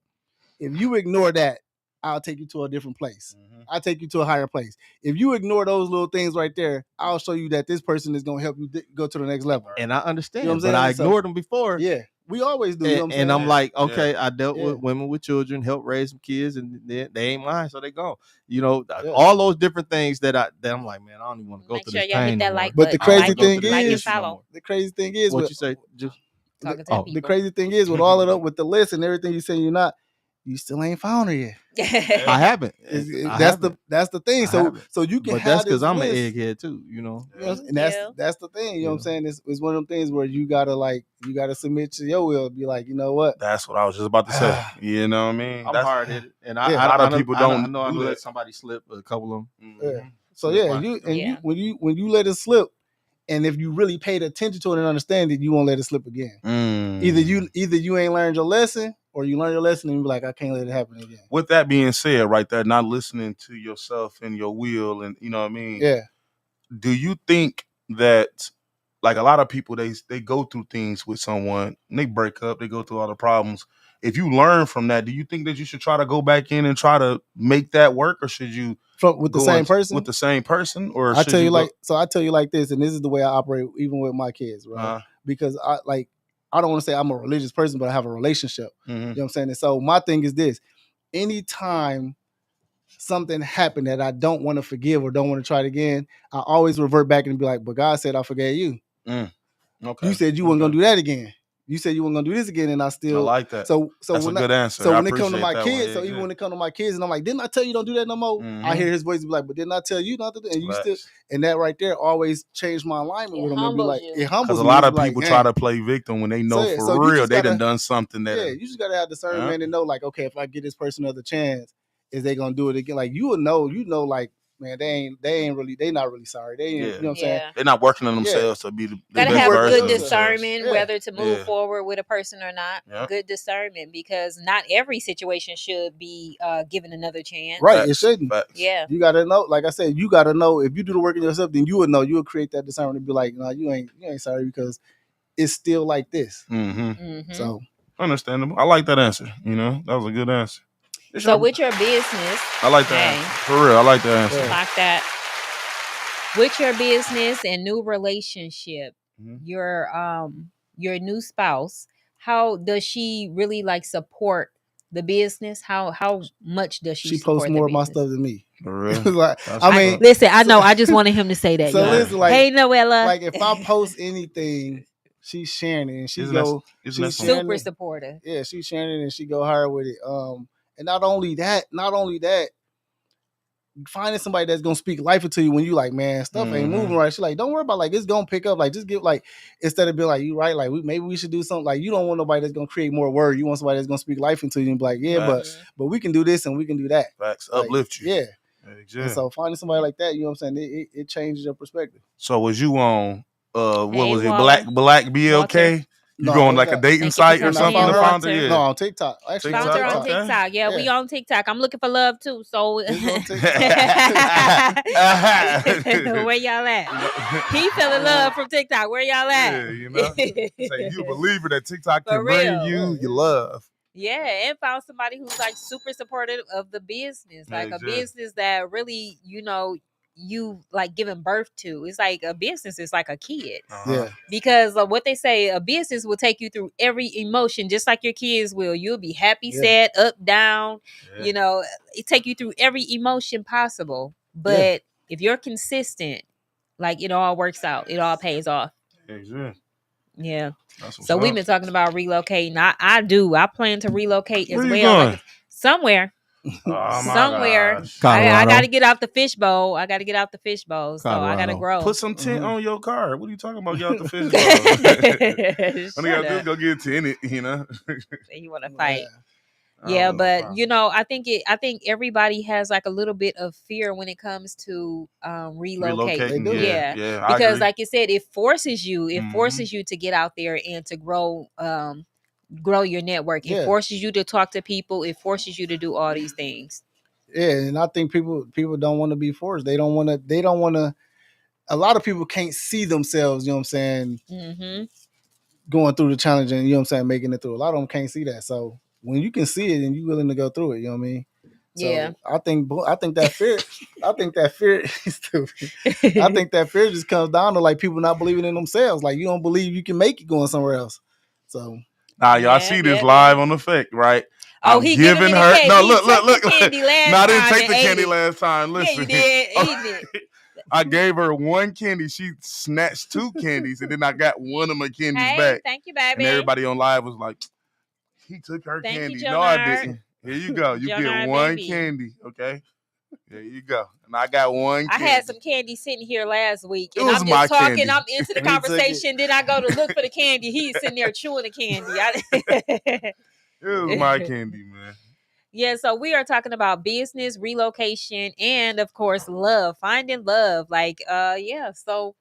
If you ignore that, I'll take you to a different place. I'll take you to a higher place. If you ignore those little things right there, I'll show you that this person is going to help you go to the next level. And I understand, you know but I ignored them before. Yeah, we always do. And, you know what I'm and I'm like, okay, I dealt with women with children, helped raise some kids, and they ain't mine, so they gone. You know, all those different things that I'm like, man, I don't even want to go through this pain. But the crazy thing is, what you say? Just the crazy thing is with all of that, with the list and everything you say, you still ain't found her yet. I haven't. That's the thing. So you can. But that's because I'm an egghead too, you know. And that's the thing. You know what I'm saying? It's one of them things where you gotta submit to your will. Be like, you know what? That's what I was just about to say. You know what I mean? I'm hard headed, and a lot of people don't. I know I let somebody slip. A couple of them. Yeah. So when you let it slip. And if you really paid attention to it and understand it, you won't let it slip again. Either you ain't learned your lesson, or you learn your lesson and you be like, I can't let it happen again. With that being said, right there, not listening to yourself and your will, and you know what I mean? Yeah. Do you think that, like a lot of people, they go through things with someone, and they break up, they go through all the problems. If you learn from that, do you think that you should try to go back in and try to make that work, or should you with the same person? With the same person, or I tell you like this, and this is the way I operate even with my kids, right? Because I don't want to say I'm a religious person, but I have a relationship. You know what I'm saying? And so my thing is this: anytime something happened that I don't want to forgive or don't want to try it again, I always revert back and be like, "But God said I forgave you. Okay. You said you weren't gonna do that again." You said you weren't gonna do this again, and I still like that. So that's when a good answer. So I when it come to my appreciate that kids, one. so even when it come to my kids, and I'm like, didn't I tell you don't do that no more? I hear his voice be like, but didn't I tell you not to do? And you still, and that right there always changed my alignment with him and be like, it humbles me. Because a lot of people try to play victim when they know for real they done something that. Yeah, you just gotta have discernment and know, like, okay, if I give this person another chance, is they gonna do it again? Like you will know, like, man, they not really sorry. They ain't, you know what I'm saying? They're not working on themselves to be the gotta best have version good discernment of whether to move forward with a person or not. Good discernment, because not every situation should be given another chance. Right, it shouldn't. Yeah, you gotta know. Like I said, you gotta know. If you do the work in yourself, then you would know. You would create that discernment and be like, no, you ain't sorry, because it's still like this. So understandable. I like that answer. You know, that was a good answer. So with your business, I like that. For real, I like that answer. Like that. With your business and new relationship, your new spouse, how does she really like support the business? How much does she support posts more of my stuff than me. For real. Like, I mean, listen, I know. I just wanted him to say that. So listen, like, hey Noella, like if I post anything, she's sharing it, and she's super supportive. Yeah, she's sharing it, and she go hard with it. And not only that, finding somebody that's gonna speak life into you when you like, man, stuff ain't moving right. She's like, don't worry about, like, it's gonna pick up. Like, just give, like, instead of being like, you right, like, maybe we should do something. Like, you don't want nobody that's gonna create more word. You want somebody that's gonna speak life into you and be like, yeah, but we can do this and we can do that. Facts. Like, uplift you. Yeah. And so finding somebody like that, you know what I'm saying, it changes your perspective. So was you on what was it, Black BLK? Walter. You go on like a dating site or something to find her? No, on TikTok. Actually, found her on TikTok. Yeah, we on TikTok. I'm looking for love too. So where y'all at? He fell in love from TikTok. Where y'all at? Yeah, you know. Say you a believer that TikTok can bring you your love. Yeah, and found somebody who's like super supportive of the business, like a business that really, you know, you like giving birth to. It's like a business is like a kid. Yeah. Because what they say, a business will take you through every emotion, just like your kids will. You'll be happy, sad, up, down. You know, it take you through every emotion possible. But if you're consistent, like, it all works out. It all pays off. Exactly. Yeah. So we've been talking about relocating. I plan to relocate as well. Like, somewhere. Somewhere. I got to get out the fishbowl. So I got to grow. Put some tent on your car. What are you talking about? Get out the fishbowl. When you got to go get tent in it, you know. You want to fight. Yeah, but you know, I think everybody has like a little bit of fear when it comes to relocating. Yeah. Because like you said, it forces you to get out there and to grow your network. It forces you to talk to people. It forces you to do all these things. Yeah, and I think people don't want to be forced. They don't want to. A lot of people can't see themselves, you know what I'm saying, going through the challenge and, you know what I'm saying, making it through. A lot of them can't see that. So when you can see it and you're willing to go through it, you know what I mean? So I think that fear, is stupid. I think that fear just comes down to like people not believing in themselves. Like, you don't believe you can make it going somewhere else. So y'all see this live on the Effect, right? Oh, he giving her candy. No, look. Candy last no, I didn't take the candy last time. Listen, yeah, you did. I gave her one candy. She snatched 2 candies, and then I got one of my candies back. Thank you, baby. And everybody on live was like, he took her candy. No, I didn't. Here you go. You get one candy, okay? There you go. And I got one candy. I had some candy sitting here last week, and I'm just talking. Candy. I'm into the conversation. Then I go to look for the candy. He's sitting there chewing the candy. It was my candy, man. Yeah, so we are talking about business, relocation, and of course, love, finding love. Like, so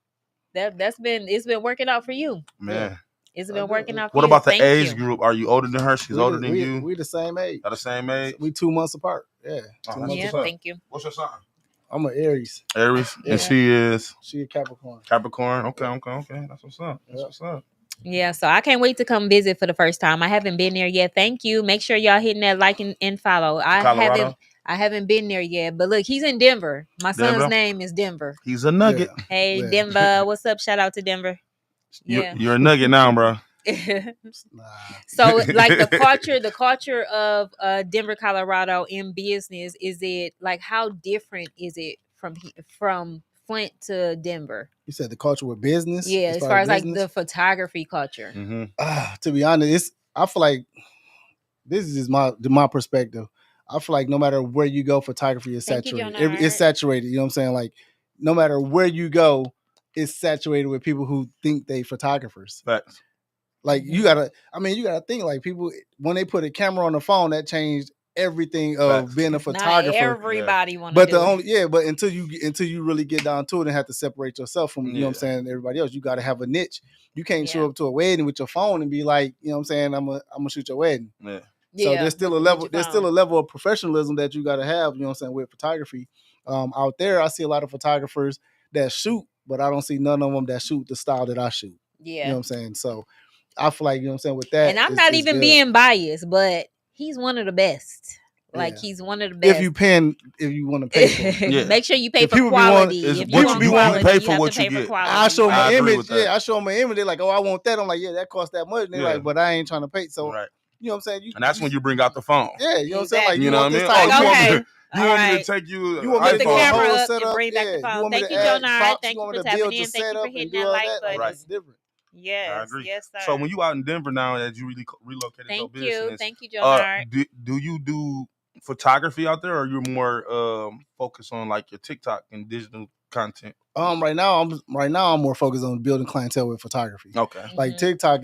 it's been working out for you, man. It's been working out for you. What about the age group? Are you older than her? She's older than you? We the same age. Are the same age? We 2 months apart. Yeah. 2 months apart. Thank you. What's your sign? I'm an Aries. Aries? Yeah. And she is? She a Capricorn. Capricorn? Okay. That's what's up. What's up. Yeah, so I can't wait to come visit for the first time. I haven't been there yet. Thank you. Make sure y'all hitting that like and follow. I haven't been there yet. But look, he's in Denver. My son's name is Denver. He's a nugget. Yeah. Hey, Denver. What's up? Shout out to Denver. Yeah. You're a nugget now, bro. So like the culture of Denver, Colorado in business, is it like, how different is it from Flint to Denver? You said the culture with business. Yeah, as far as like the photography culture. To be honest, I feel like this is my perspective. I feel like no matter where you go, photography is saturated. It's saturated. You know what I'm saying? Like no matter where you go, it's saturated with people who think they photographers. Facts. Like you gotta think like people when they put a camera on the phone, that changed everything of being a photographer. Not everybody want to do it. But until you really get down to it and have to separate yourself from you know what I'm saying, everybody else, you gotta have a niche. You can't show up to a wedding with your phone and be like, you know what I'm saying, I'm gonna shoot your wedding. Yeah. So there's still a level of professionalism that you gotta have, you know what I'm saying, with photography. Out there, I see a lot of photographers that shoot, but I don't see none of them that shoot the style that I shoot. Yeah. You know what I'm saying? So I feel like, you know what I'm saying, with that. And I'm not even being biased, but he's one of the best. Like he's one of the best. If you want to pay for it. Make sure you pay for quality. If you want quality, pay for what you get. I show my image. Yeah, I show them my image. They're like, oh, I want that. I'm like, yeah, that costs that much. And they're like, but I ain't trying to pay. So you know what I'm saying? And that's when you bring out the phone. Yeah, you know what I'm saying? Like, you know what I mean? You want me to take you? You want me to the camera up and bring back the phone. Thank you, Jonah. Thank you for tapping in. Thank you for hitting that like button. Right. Different. Yes, I agree. Yes, sir. So when you out in Denver now, as you really relocated your business, thank you, Jonah. Do you do photography out there, or you're more focused on like your TikTok and digital content? Right now I'm more focused on building clientele with photography. Okay. Like TikTok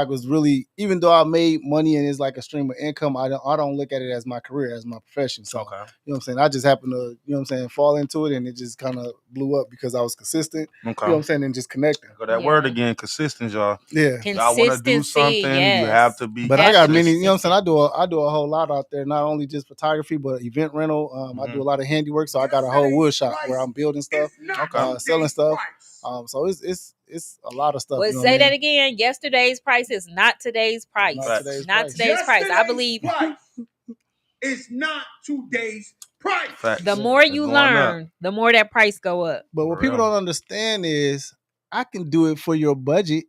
was really, even though I made money and it's like a stream of income, I don't look at it as my career, as my profession. So you know what I'm saying? I just happened to, you know what I'm saying, fall into it, and it just kind of blew up because I was consistent. Okay. You know what I'm saying? And just connecting. Got that word again, consistent, y'all. Yeah. Y'all want to do something, you have to be. But I got many, you know what I'm saying? I do a whole lot out there, not only just photography, but event rental. I do a lot of handiwork, so I got a whole wood shop where I'm building stuff, selling stuff. So it's a lot of stuff. Well, say that again. Yesterday's price is not today's price. Not today's price. I believe it's not today's price. Facts. The more you learn, the more that price go up. But what people don't understand is I can do it for your budget.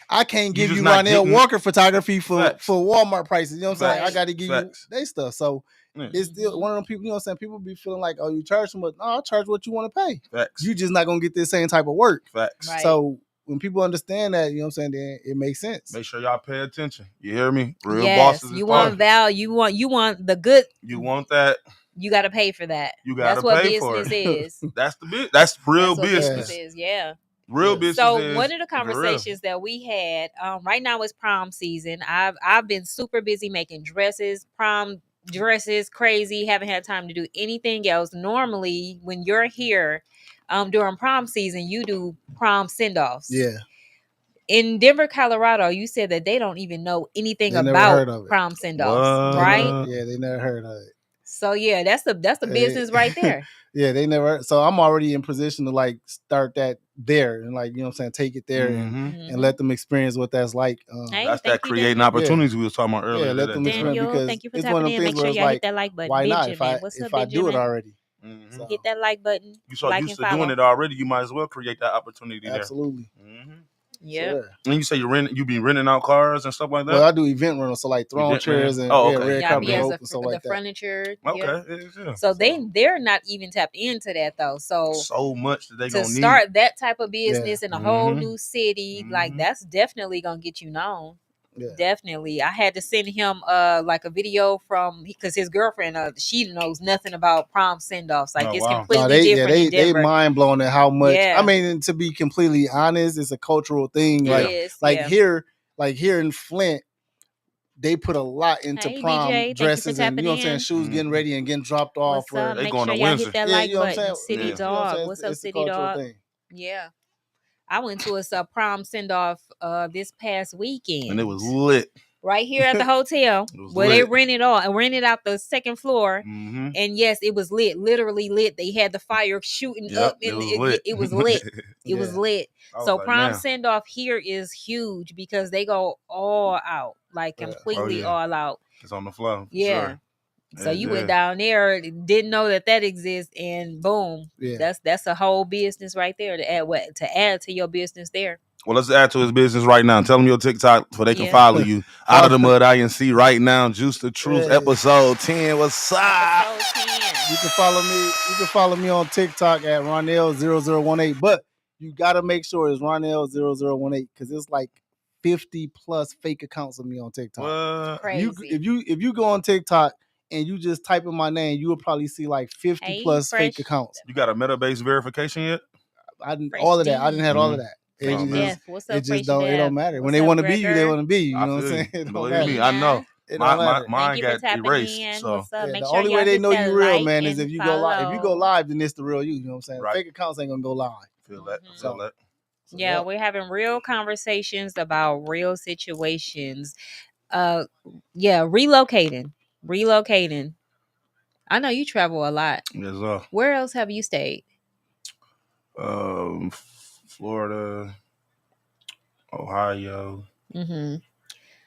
I can't give you Rynelle Walker photography for Walmart prices. You know what I'm saying? I got to give you their stuff. So it's still one of them people, you know what I'm saying? People be feeling like, oh, you charge so much. No, I'll charge what you want to pay. Facts. You just not going to get the same type of work. Facts. Right. So when people understand that, you know what I'm saying, then it makes sense. Make sure y'all pay attention. You hear me? Real bosses. You want value. You want the good. You want that. You got to pay for that. You got to pay for it. That's what business is. That's real business. Yeah. Real business. So one of the conversations that we had, right now is prom season. I've been super busy making dresses, prom dresses, crazy. Haven't had time to do anything else. Normally, when you're here during prom season, you do prom send-offs. Yeah. In Denver, Colorado, you said that they don't even know anything about prom send-offs, right? Yeah, they never heard of it. So yeah, that's the business right there. Yeah, they never. So I'm already in position to like start that there and like, you know what I'm saying, take it there and let them experience what that's like. That's that creating opportunities we was talking about earlier. Yeah, let them experience because thank you for it's one of tapping them in. things Make where sure y'all it's hit that like button. why not? Benjamin, if I do it already. So. Hit that like button. You so used to doing it already, you might as well create that opportunity Absolutely. there. Absolutely. Yeah. So, and you say you be renting out cars and stuff like that? Well, I do event rentals, so like throne chairs and red carpet and stuff like that. Furniture. Okay. Yeah. So they're not even tapped into that though. So much that they gonna need. To start that type of business in a whole new city, like that's definitely gonna get you known. Yeah. Definitely. I had to send him like a video from because his girlfriend she knows nothing about prom send-offs. Like it's completely different. in they mind blown at how much. Yeah. I mean, to be completely honest, it's a cultural thing. Here in Flint, they put a lot into prom DJ, dresses and you know what I'm saying, shoes getting ready and getting dropped off. Where they Make going sure to y'all Windsor. hit that like button. City You know Dog. What's up, City Dog? Thing. Yeah. I went to a prom send-off this past weekend. And it was lit. Right here at the hotel where they rented out the second floor. Mm-hmm. And yes, it was lit, literally lit. They had the fire shooting up and it was lit. It was lit. So prom send-off here is huge because they go all out, like completely all out. It's on the floor. Yeah. Sure. So you went down there, didn't know that exists, and boom, that's a whole business right there to add to your business there. Well, let's add to his business right now. Tell them your TikTok so they can follow you. Out of the Mud INC right now. Juice the Truth, episode 10. What's up? Episode 10. can follow me. You can follow me on TikTok at Rynelle0018. But you gotta make sure it's Rynelle0018 because it's like 50 plus fake accounts of me on TikTok. What? Crazy. If you go on TikTok and you just type in my name, you will probably see like 50 plus fake accounts. You got a meta-based verification yet? All of that. I didn't have all of that. What's up, it just don't. It don't matter. When they want to be you, they want to be you. You know what I'm saying? It don't Believe matter. me, I know. Mine got got erased. So the only way they know you real, man, is if you go live. If you go live, then it's the real you. You know what I'm saying? Right. Fake accounts ain't gonna go live. Feel that. Feel that. Yeah, we're having real conversations about real situations. Relocating. I know you travel a lot. Yes, sir. Where else have you stayed? Florida, Ohio. Mm-hmm.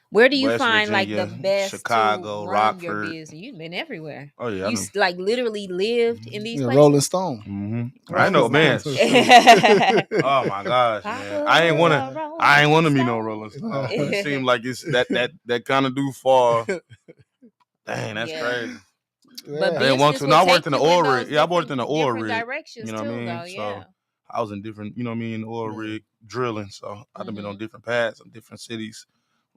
Where do you West find Virginia, like the best Chicago, to run Rockford. your business? You've been everywhere. Oh yeah, you like literally lived in these places. Rolling Stone. Mm-hmm. I know, man. Oh my gosh, man. I ain't wanna be no Rolling Stone. It seemed like it's that kind of do fall. Dang, that's crazy. But I didn't want to. No, I worked in the oil rig. Yeah, I worked in the oil rig. You know what I mean? Though, so I was in different, you know what I mean, in the oil rig drilling. So I've been on different paths in different cities,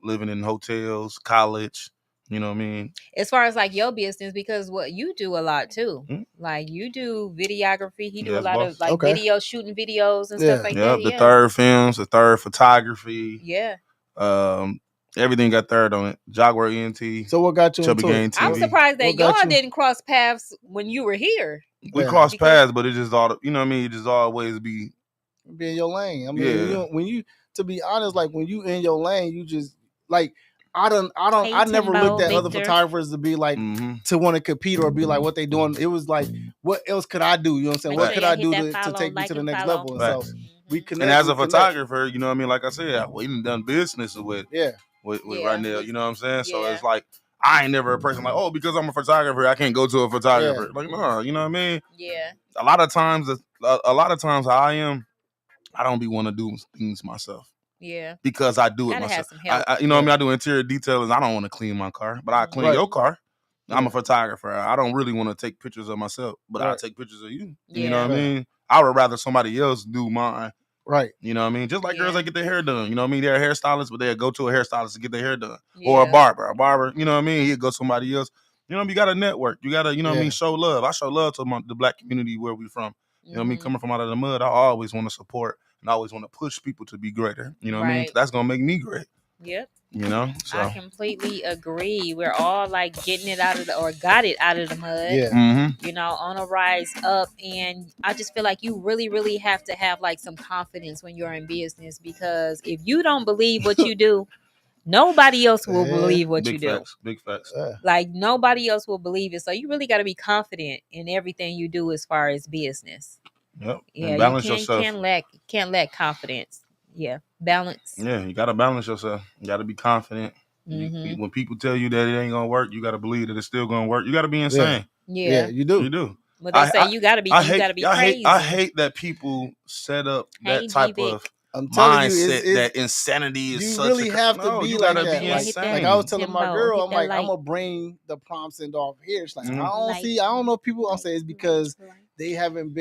living in hotels, college. You know what I mean? As far as like your business, because what you do a lot too. Like you do videography. He do a lot of like video shooting videos and stuff like that. The third films, the third photography. Yeah. Everything got third on it. Jaguar ENT. So what got you into it? I was surprised that y'all didn't cross paths when you were here. We crossed paths, but it just all, you know what I mean? It just always be in your lane. I mean, when you to be honest, like when you in your lane, you just like I never looked at other photographers to be like to want to compete or be like what they doing. It was like, what else could I do? You know what I'm saying? What could I do to take me to the next level? And so we connect. And as a photographer, you know what I mean? Like I said, we done business with Rynelle, you know what I'm saying? So it's like I ain't never a person like, oh, because I'm a photographer, I can't go to a photographer. Like, no, you know what I mean? Yeah. A lot of times how I am, I don't be want to do things myself. Yeah. Because I do it myself. You know what I mean? I do interior detailing. I don't want to clean my car, but I clean your car. I'm a photographer. I don't really want to take pictures of myself, but I'll take pictures of you. You know what I mean? I would rather somebody else do mine. Right. You know what I mean? Just like girls that get their hair done. You know what I mean? They're a hairstylist, but they'll go to a hairstylist to get their hair done. Or a barber. You know what I mean? He'll go to somebody else. You know what I mean? You got to network. You got to, you know what I mean, show love. I show love to the black community where we from. You know what I mean? Coming from out of the mud, I always want to support and I always want to push people to be greater. You know what I mean? That's going to make me great. Yep. You know? So I completely agree. We're all like getting it out of got it out of the mud. Yeah. You know, on a rise up. And I just feel like you really, really have to have like some confidence when you're in business, because if you don't believe what you do, nobody else will believe what you do. Big facts. Like nobody else will believe it. So you really got to be confident in everything you do as far as business. Yep. Yeah. And balance you yourself. Can't lack confidence. Yeah. Balance. Yeah. You got to balance yourself. You got to be confident. When people tell you that it ain't going to work, you got to believe that it's still going to work. You got to be insane. Yeah. You do. You do. But they say you got to be crazy. I hate that people set up that type of I'm telling mindset you, that insanity is you such really have to be like that. Like I was telling my girl, I'm like, I'm gonna bring the prompts and off here. It's like I don't know people. I'm saying it's because it hasn't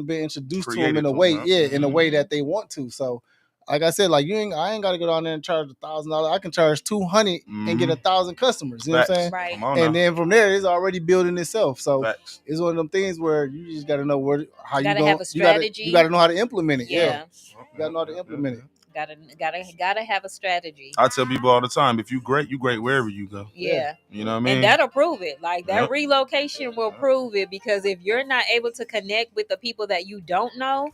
been introduced to them in a way, in a way that they want to. So, like I said, like I ain't got to go down there and charge $1,000. I can charge $200 and get 1,000 customers. You know what I'm saying? Right. And then from there, it's already building itself. So it's one of them things where you just got to know how you gotta have a strategy. You got to know how to implement it. Yeah. You got to know how to implement it. Gotta have a strategy. I tell people all the time, if you great wherever you go. Yeah. You know what I mean? And that'll prove it. Like that relocation will prove it, because if you're not able to connect with the people that you don't know,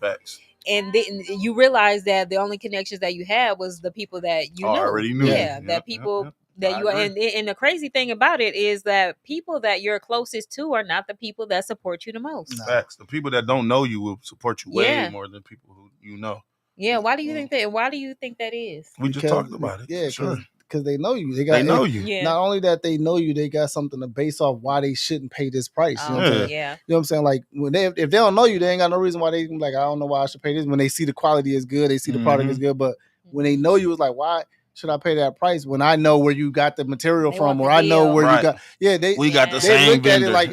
and then you realize that the only connections that you had was the people that you already knew. Yeah, that people that you are. And the crazy thing about it is that people that you're closest to are not the people that support you the most. Facts. The people that don't know you will support you way more than people who you know. Yeah, why do you think that? Why do you think that is? We just talked about it. Yeah, because they know you. They know you. Yeah. Not only that they know you, they got something to base off why they shouldn't pay this price. You know what I'm saying? Yeah. You know what I'm saying? Like if they don't know you, they ain't got no reason why they like, I don't know why I should pay this. When they see the quality is good, they see the product is good, but when they know you, it's like, why? should I pay that price when I know where you got the material They from, want or the I know deal. where you Right. got? Yeah, We got the they same look at vendor. it like,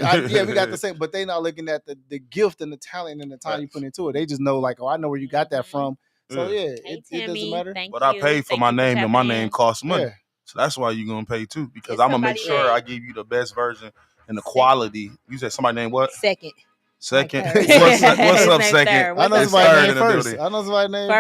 we got the same, but they not looking at the gift and the talent and the time you put into it. They just know like, oh, I know where you got that from. So Yeah. Hey, it doesn't Timmy, matter. thank But you. I paid for Thank my you name, and my tapping name in. costs money. Yeah. So that's why you're gonna pay too, because It's I'm gonna make somebody sure that- I give you the best version and the quality. You said somebody named what? Second. Second. Like What's third. what's His up, name's second? Third. I What's know up, It's somebody third named in the first. building. I know somebody named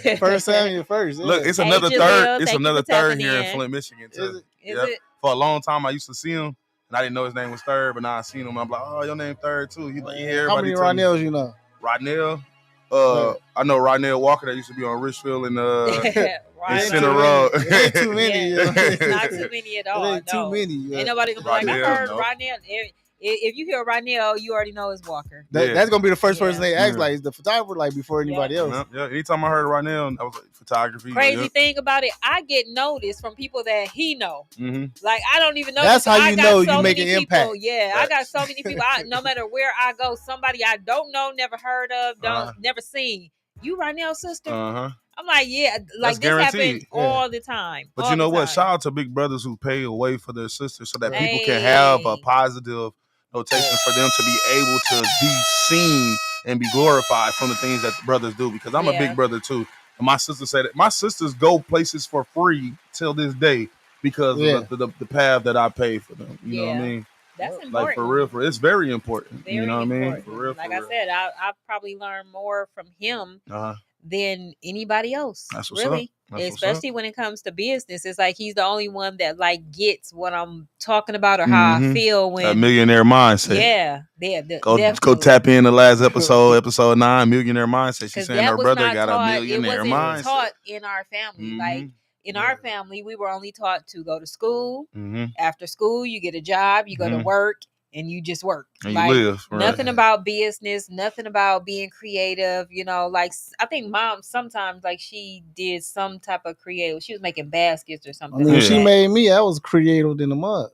First. First Samuel first. Yeah. Look, it's Hey, another Giselle, third. It's thank you another for third tapping here in in. Flint, Michigan too. Is it? Is Yep. it? For a long time, I used to see him, and I didn't know his name was Third, but now I seen him. I'm like, oh, your name Third too. He's like, yeah. How many Everybody tell me. Rynelles you know? Rynelle. Right. I know Rynelle Walker that used to be on Richfield and Right, Center right. Road. It ain't too many. Yeah. You know? It's not too many at all. It ain't no. too many. Ain't nobody gonna be like, I Rynelle, heard no. Rynelle. If you hear Rynelle, you already know it's Walker. Yeah. That's gonna be the first Yeah. person they ask, Yeah. like, is the photographer, like, before anybody else. Yeah. Anytime I heard Rynelle, I was like, photography. Crazy thing about it, I get noticed from people that he know. Mm-hmm. Like, I don't even know. That's how I you got know so you make many an people. impact. Yeah, I got so many people. No matter where I go, somebody I don't know, never heard of, never seen. You Rynelle's sister? I'm like, yeah, like That's this guaranteed. happens all the time. But all you know the what? time. Shout out to big brothers who pay away for their sisters so that people can Hey. have a positive notation for them to be able to be seen and be glorified from the things that the brothers do. Because I'm a big brother too. And my sister said it. My sisters go places for free till this day because of the path that I pay for them. You know what I mean? That's important. Like for real, it's very important. Very you know what I important. mean? For real. Like I said, I've probably learned more from him than anybody else. That's what's really. up. That's especially when it comes to business. It's like he's the only one that like gets what I'm talking about or how I feel when that millionaire mindset. Yeah, go tap in the last episode 9, millionaire mindset. She's saying her brother got a millionaire mindset. It wasn't taught in our family. Like in our family, we were only taught to go to school. After school, you get a job, you go to work, and you just work. And like you live. Right. Nothing about business, nothing about being creative. You know, like I think mom sometimes like she did some type of creative. She was making baskets or something. I mean, she made me. I was creative in the mud.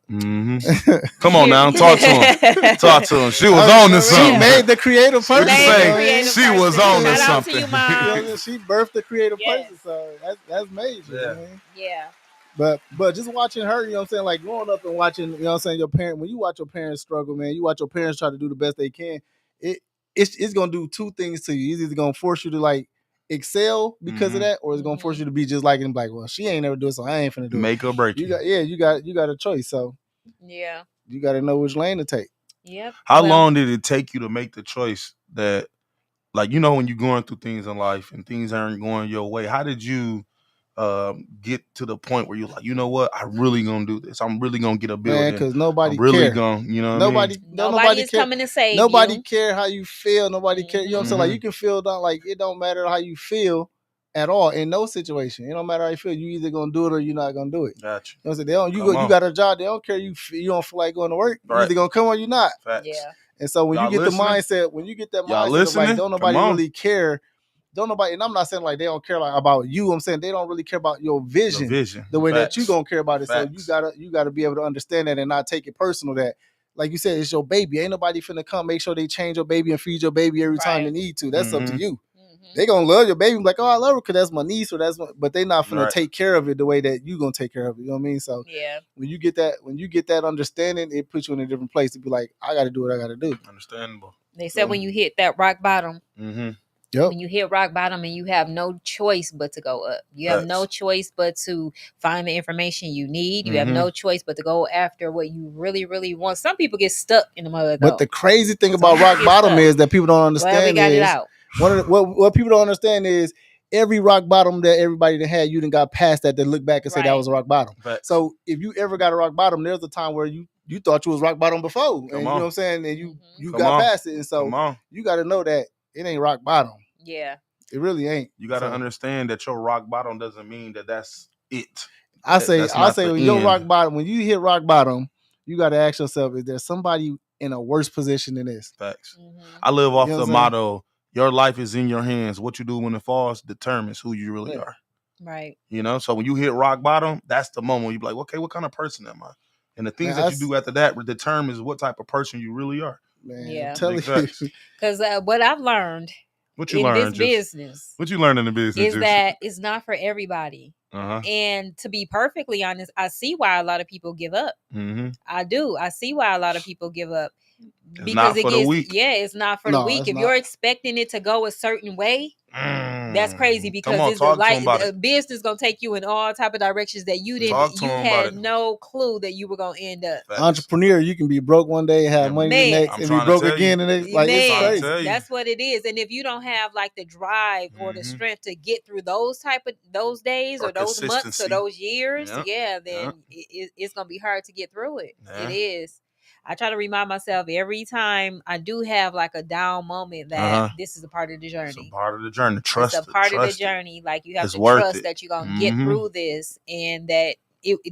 Come on now, talk to him. Talk to him. She was on to something. She made the creative person. She was on to something. To you, Mom. She birthed the creative person, so that's major. Yeah. Man. Yeah. But just watching her, you know what I'm saying, like growing up and watching, you know what I'm saying, your parent, when you watch your parents struggle, man, you watch your parents try to do the best they can, it's gonna do two things to you. It's either gonna force you to like excel because of that, or it's gonna force you to be just like, and like, well, she ain't never do it, so I ain't finna do it. Make or break. You got a choice. So yeah, you got to know which lane to take. Yep. How long did it take you to make the choice that, like, you know, when you're going through things in life and things aren't going your way, how did you get to the point where you're like, you know what, I'm really gonna do this. I'm really gonna get a building. Man, because nobody I'm really care. Gonna, you know, nobody is care. coming to save nobody you. care how you feel. Nobody care. You know what I'm saying? Like you can feel down. Like it don't matter how you feel at all in no situation. It don't matter how you feel. You either gonna do it or you're not gonna do it. Gotcha. You know what I'm saying? They don't. You got a job. They don't care. You don't feel like going to work. Right. You're either gonna come or you're not. Facts. Yeah. And so when you get the mindset, of like, don't nobody really care. Don't nobody, and I'm not saying like they don't care like about you. I'm saying they don't really care about your vision, the way that you gonna care about it. Facts. So you gotta be able to understand that and not take it personal. That, like you said, it's your baby. Ain't nobody finna come make sure they change your baby and feed your baby every time they need to. That's up to you. They gonna love your baby, like, oh, I love her because that's my niece or but they not finna take care of it the way that you gonna take care of it. You know what I mean? So when you get that understanding, it puts you in a different place to be like, I gotta do what I gotta do. Understandable. They said when you hit that rock bottom. Yep. When you hit rock bottom and you have no choice but to go up. You have no choice but to find the information you need. You have no choice but to go after what you really, really want. Some people get stuck in the mud, though. But the crazy thing about rock bottom is that people don't understand. We got it out. What people don't understand is every rock bottom that everybody that had, you done got past that, they look back and say that was a rock bottom. So if you ever got a rock bottom, there's a time where you thought you was rock bottom before. And you know what I'm saying? And you got past it. And so you got to know that it ain't rock bottom. Yeah. It really ain't. You got to understand that your rock bottom doesn't mean that that's it. I say when you're rock bottom, when you hit rock bottom, you got to ask yourself, is there somebody in a worse position than this? Facts. I live off the motto, your life is in your hands. What you do when it falls determines who you really are. Right. You know, so when you hit rock bottom, that's the moment you be like, okay, what kind of person am I? And the things that you do after that determines what type of person you really are. Man, I'm telling you. Because what I've learned What you in learn, this business What you learn in the business is that it's not for everybody. And to be perfectly honest, I see why a lot of people give up. I do. I see why a lot of people give up. Because it gets, it's not for the weak. If you're expecting it to go a certain way, that's crazy, because it's like the business gonna take you in all type of directions that you had no clue that you were gonna end up. Entrepreneur, you can be broke one day, have money the next, and be broke again, and it's like it's crazy. That's what it is. And if you don't have like the drive or the strength to get through those days or those months or those years, then it's gonna be hard to get through it. It is. I try to remind myself every time I do have like a down moment that this is a part of the journey. It's a part of the journey. Trust it. It's a part of the journey. Like you have to trust that you're gonna get through this, and that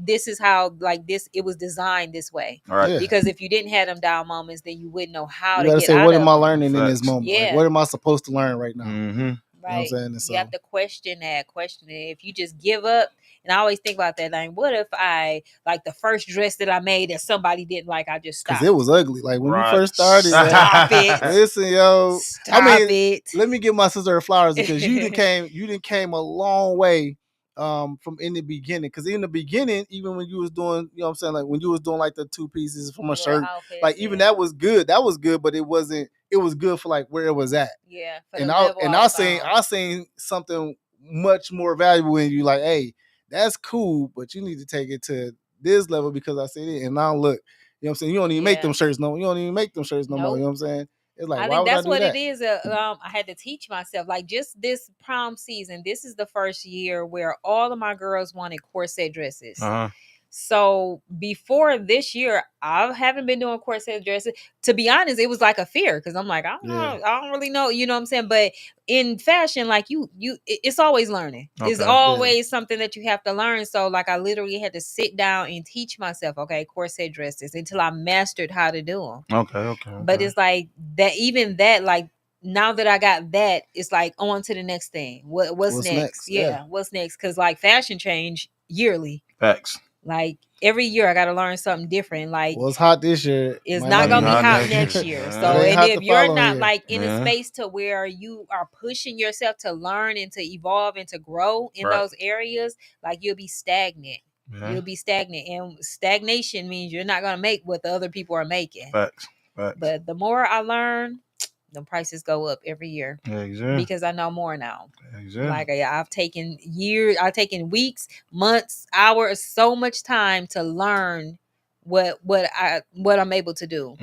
this is how it was designed this way. Right. Yeah. Because if you didn't have them down moments, then you wouldn't know how to get say, out what of am I them. learning in this moment? Like, what am I supposed to learn right now? Right. You know what I'm saying? You have to question it. If you just give up, and I always think about that, like, what if I, like, the first dress that I made that somebody didn't like, I just stopped. Because it was ugly. Like, when you first started. Stop it. Listen, yo. Stop it. Let me give my sister her flowers, because you didn't came a long way from in the beginning. Because in the beginning, even when you was doing, you know what I'm saying, like when you was doing like the 2 pieces from a shirt, outfits, like even that was good. That was good, but it wasn't. It was good for like where it was at. Yeah. I seen something much more valuable in you. Like, hey, that's cool, but you need to take it to this level, because I said it. And now look, you know what I'm saying? You don't even make them shirts no more. You don't even make them shirts no more. You know what I'm saying? It's like, I think that's what it is. I had to teach myself, like, just this prom season. This is the first year where all of my girls wanted corset dresses. So before this year, I haven't been doing corset dresses. To be honest, it was like a fear, because I'm like, I don't know, I don't really know, you know what I'm saying? But in fashion, like it's always learning. Okay. It's always something that you have to learn. So like I literally had to sit down and teach myself, okay, corset dresses, until I mastered how to do them. Okay. But it's like that, even that, like, now that I got that, it's like on to the next thing. What's next? Yeah, what's next? Because like fashion change yearly. Facts. Like every year I got to learn something different. Like, it's hot this year. It's not going to be hot next year. So, and if you're not like in a space to where you are pushing yourself to learn and to evolve and to grow in those areas, like you'll be stagnant. You'll be stagnant, and stagnation means you're not going to make what the other people are making. Facts. But the more I learn, the prices go up every year. Exactly. Because I know more now. Exactly. Like I've taken weeks, months, hours, so much time to learn what I'm able to do.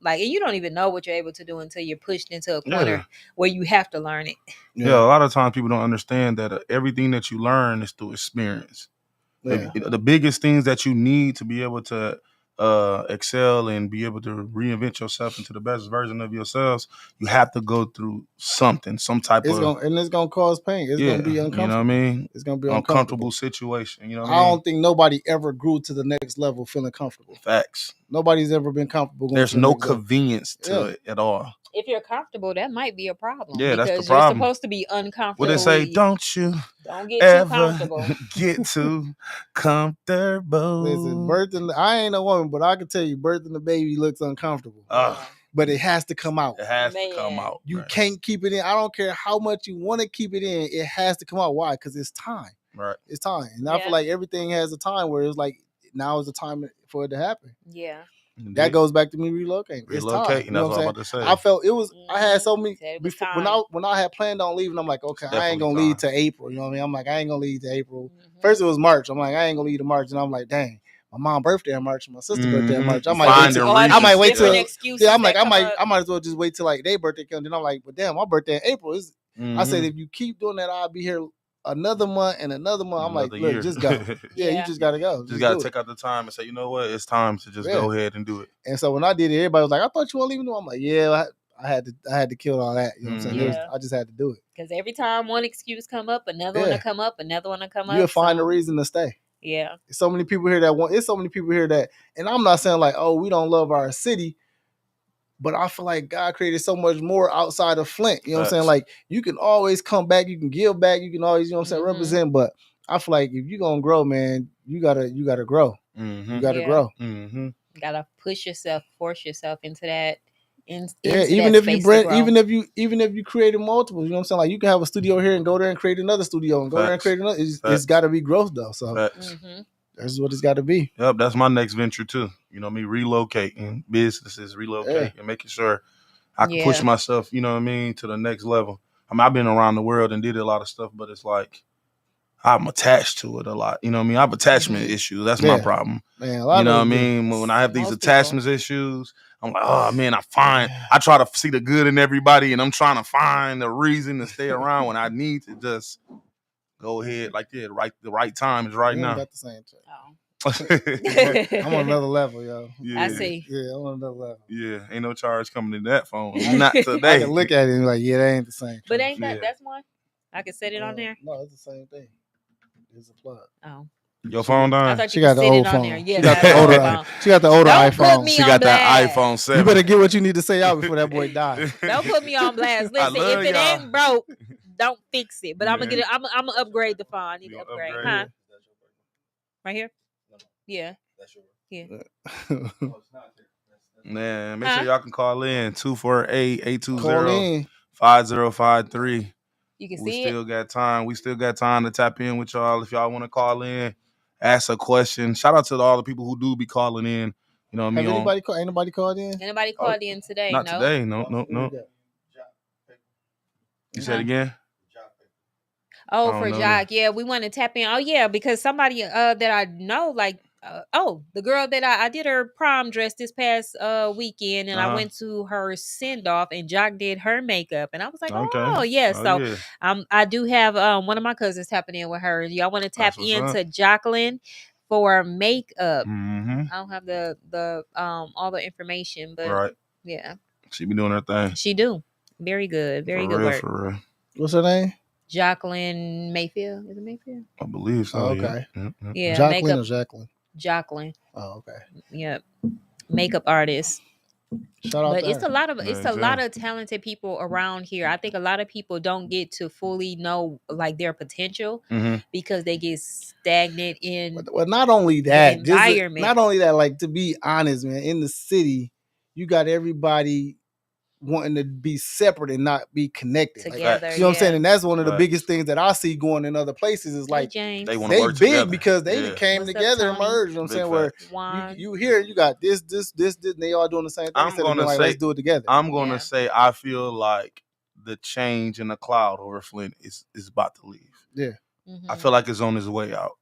Like, and you don't even know what you're able to do until you're pushed into a corner where you have to learn it. Yeah, a lot of times people don't understand that everything that you learn is through experience. The biggest things that you need to be able to excel and be able to reinvent yourself into the best version of yourselves, you have to go through something, some type of, and it's gonna cause pain. It's gonna be uncomfortable. You know what I mean? It's gonna be uncomfortable situation. You know what I mean? I don't think nobody ever grew to the next level feeling comfortable. Facts. Nobody's ever been comfortable. There's no convenience to it at all. If you're comfortable, that might be a problem. Yeah, because that's the problem. You're supposed to be uncomfortable. What they say, don't get ever too comfortable. Get too comfortable. Listen, I ain't a woman, but I can tell you, birthing the baby looks uncomfortable. But it has to come out. It has to come out. You can't keep it in. I don't care how much you want to keep it in. It has to come out. Why? Because it's time. Right. It's time. And I feel like everything has a time where it's like, now is the time for it to happen. Yeah. Indeed. That goes back to me relocating. It's time. You know what I'm about to say. I felt it was. I had so many before when I had planned on leaving. I'm like, okay, I ain't gonna leave to April. You know what I mean? I'm like, I ain't gonna leave to April. First it was March. I'm like, I ain't gonna leave to March, and I'm like, dang, my mom's birthday in March, my sister's birthday in March. I might wait till. Yeah, I'm like, I might as well just wait till like their birthday comes. And I'm like, but damn, my birthday in April is. I said, if you keep doing that, I'll be here another month and another month. I'm like, look, just go. You just gotta go. Just gotta take out the time and say, you know what, it's time to just go ahead and do it. And so when I did it, everybody was like, I thought you weren't leaving. I'm like, yeah, I had to kill all that. You know what I'm saying? I just had to do it. Because every time one excuse come up, another one will come up, another one will come up. You'll find a reason to stay. Yeah. There's so many people here that, and I'm not saying like, oh, we don't love our city. But I feel like God created so much more outside of Flint. You know what I'm saying? Like, you can always come back, you can give back, you can always, you know what I'm saying, represent. But I feel like if you're gonna grow, man, you gotta grow. You gotta grow. You gotta push yourself, force yourself into that into even that if you space to grow. even if you created multiple, you know what I'm saying? Like you can have a studio here and go there and create another studio and go there and create another. It's got to be growth though. So that's what it's got to be. Yep, that's my next venture too. You know, me relocating businesses, relocating, making sure I can push myself, you know what I mean, to the next level. I mean, I've been around the world and did a lot of stuff, but it's like I'm attached to it a lot. You know what I mean? I have attachment issues. That's my problem. Man, you know what I mean? When I have these attachment issues, I'm like, oh man, I try to see the good in everybody and I'm trying to find a reason to stay around when I need to just go ahead like the right time is right now. Got the same I'm on another level, yo. I see. Yeah, I'm on another level. Yeah, ain't no charge coming in that phone. Not today. I can look at it and be like, yeah, that ain't the same. But ain't that's one? I can set it on there? No, it's the same thing. It's a plug. Oh. Your phone dying? I thought you could sit it on there. Yeah, she got the older iPhone. She got that iPhone 7. You better get what you need to say out before that boy dies. Don't put me on blast. Listen, if it ain't broke, don't fix it. But I'm gonna get it. I'm gonna upgrade the phone. I need to upgrade. Huh? Right here? Yeah. Yeah. Man, make sure y'all can call in 248-820-5053. You can see We still got time. We still got time to tap in with y'all. If y'all want to call in, ask a question. Shout out to all the people who do be calling in. You know what I mean? Anybody called in? Anybody called in today? Not today. No. You said again? Oh, for Jock. Yeah, we want to tap in. Oh, yeah, because somebody that I know, like, the girl that I did her prom dress this past weekend, and I went to her send off, and Jock did her makeup, and I was like, oh yeah. So I do have one of my cousins tapping in with her. Y'all want to tap into Jacqueline for makeup? I don't have the all the information, but yeah, she be doing her thing. She do very good, very good work. For real. What's her name? Jacqueline Mayfield. Is it Mayfield? I believe so. Oh, okay. Yeah. Jacqueline makeup. or Jacqueline? Jacqueline. Oh, okay. Yep. Makeup artist. Shout out but to it's her. a lot of talented people around here. I think a lot of people don't get to fully know like their potential because they get stagnant in well, not only that, environment. Not only that, like to be honest, man, in the city, you got everybody wanting to be separate and not be connected together. You know what I'm saying? And that's one of the biggest things that I see going in other places is like James. They want to work together because they came together and merged. You know what I'm saying? Where you hear you got this, and they all doing the same thing. I'm gonna say, let's do it together. I'm gonna say I feel like the change in the cloud over Flint is about to leave. Yeah. I feel like it's on its way out.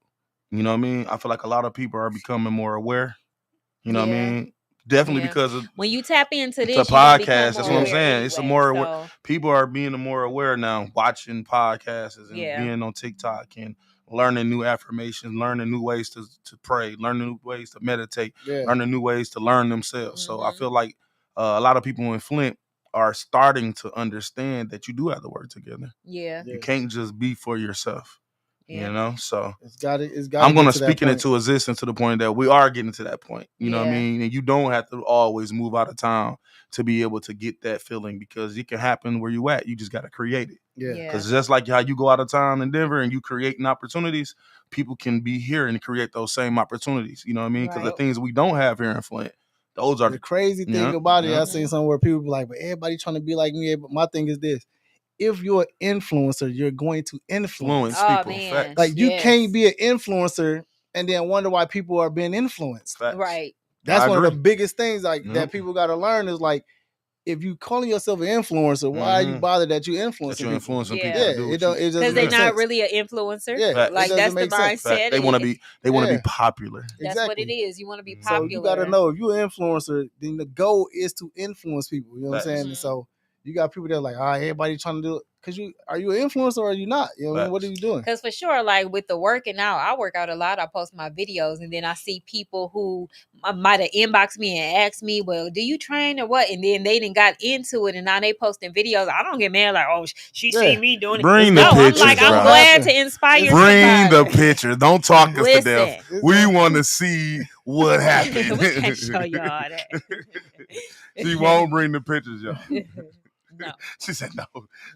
You know what I mean? I feel like a lot of people are becoming more aware. You know what I mean? Definitely because of when you tap into this, it's a podcast. That's what I'm saying. Anyway, it's a more people are being more aware now, watching podcasts and being on TikTok and learning new affirmations, learning new ways to pray, learning new ways to meditate, learning new ways to learn themselves. So I feel like a lot of people in Flint are starting to understand that you do have to work together. Yeah, you can't just be for yourself. You know, so it's got. I'm going to speak it into existence to the point that we are getting to that point. You know what I mean? And you don't have to always move out of town to be able to get that feeling because it can happen where you at. You just got to create it. Yeah. Because just like how you go out of town in Denver and you creating opportunities, people can be here and create those same opportunities. You know what I mean? Because the things we don't have here in Flint, those are the crazy thing about it. I seen somewhere people be like, but everybody trying to be like me. But my thing is this. If you're an influencer, you're going to influence people. Man. Like you can't be an influencer and then wonder why people are being influenced. Facts. Right. That's one of the biggest things that people got to learn is like, if you calling yourself an influencer, why are you bothered that you influencing people? People? Because they're not really an influencer. Yeah, like that's the mindset. They want to be popular. That's what it is. You want to be popular. So you got to know if you're an influencer, then the goal is to influence people. You know what I'm saying? And so you got people that are like, everybody trying to do it. Because are you an influencer or are you not? You know, what are you doing? Because for sure, like with the working out, I work out a lot. I post my videos and then I see people who might have inboxed me and asked me, well, do you train or what? And then they didn't got into it and now they posting videos. I don't get mad like, oh, she see me doing it. Bring the pictures, I'm like, I'm glad to inspire Bring the pictures. Don't talk us to death. We want to see what happened. We can't show y'all that. She won't bring the pictures, y'all. No. She said no.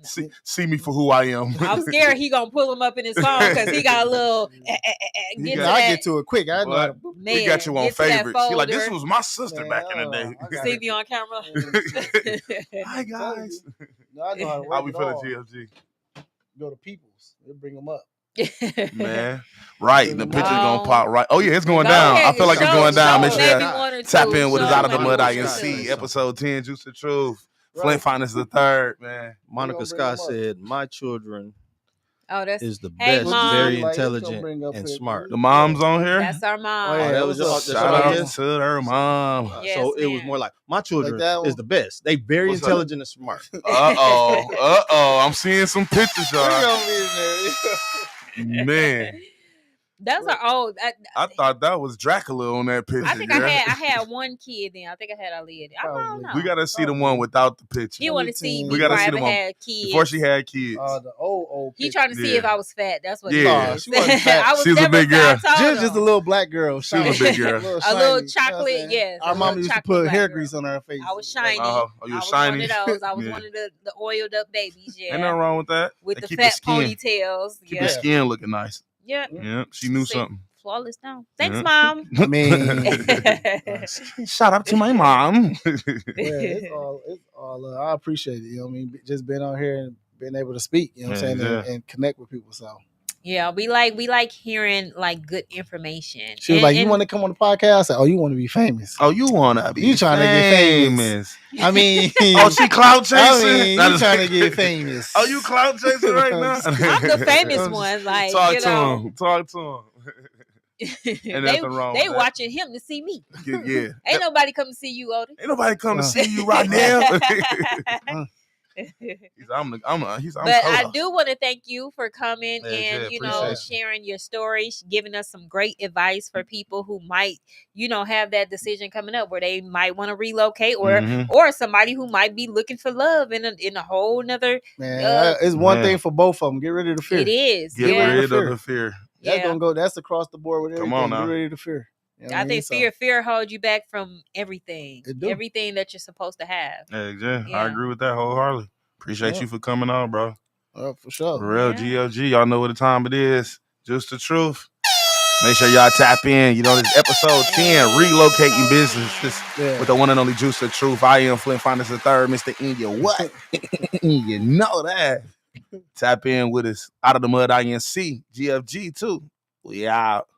See me for who I am. I'm scared he gonna pull him up in his phone because he got a little. I get to it quick. I know how to. Man, he got you on favorite. She like, this was my sister back in the day. See me on camera. Hi guys. No, I know how to work. How we feel at GFG? Go to People's. They'll bring them up. Man, right. The picture's gonna pop right. Oh yeah, it's going down. I feel like it's going down. Make sure you tap in with us out of the mud. INC episode 10, Juice the Truth. Flint Finest the third, man. Monica Scott said, "My children is the Hey, best, Mom. very intelligent and smart." The mom's on here. That's our mom. Oh, yeah, that was Shout out to her mom. Yes, so it was more like my children Like is the best. They very What's intelligent and smart. I'm seeing some pictures, y'all. Man, Those are old. I thought that was Dracula on that picture. I think I had one kid then. I think I had Aaliyah. I don't know. We gotta see the one without the picture. You want to see? We gotta see the one had kids before she had kids. The old. He trying to see if I was fat. That's what. Yeah, she wasn't fat. She was a big girl. She was just a little black girl. She was a big girl. A little chocolate. Yes. Our mom used to put hair grease on her face. I was shiny. You was shiny. One of those. I was one of the oiled up babies. Yeah. Ain't nothing wrong with that. With the fat ponytails. Keep the skin looking nice. Yeah. Yeah. She knew something. Flawless now. Thanks, Mom. I mean, shout out to my mom. It's all. I appreciate it. You know what I mean? Just being on here and being able to speak. You know what I'm saying? And connect with people. So. Yeah, we like hearing like good information. She was like, "You want to come on the podcast?" I said, "Oh, you want to be famous? Oh, you want to be? You trying to get famous? I mean, oh, she clout chasing. You trying to get famous? Oh, you clout chasing right now? I'm the famous one. Like, talk to him. Ain't nothing wrong. They watching him to see me. Yeah. Ain't nobody come to see you, Otis. Ain't nobody come to see you right now. I do want to thank you for coming and sharing your story, giving us some great advice for people who might have that decision coming up where they might want to relocate or somebody who might be looking for love in a whole nother. It's one thing for both of them. Get rid of the fear. It is. Get rid of the fear. That's gonna go. That's across the board with everything. Come on now. Get rid of the fear. You know I think fear holds you back from everything. Everything that you're supposed to have. Yeah. I agree with that wholeheartedly. Appreciate you for coming on, bro. For sure. For real, GLG. Y'all know what the time it is. Just the truth. Make sure y'all tap in. This episode 10, Relocating Business with the one and only Juice the Truth. I am Flint Finest the third, Mr. India. What? You know that. Tap in with us. Out of the Mud INC. GFG too. We out.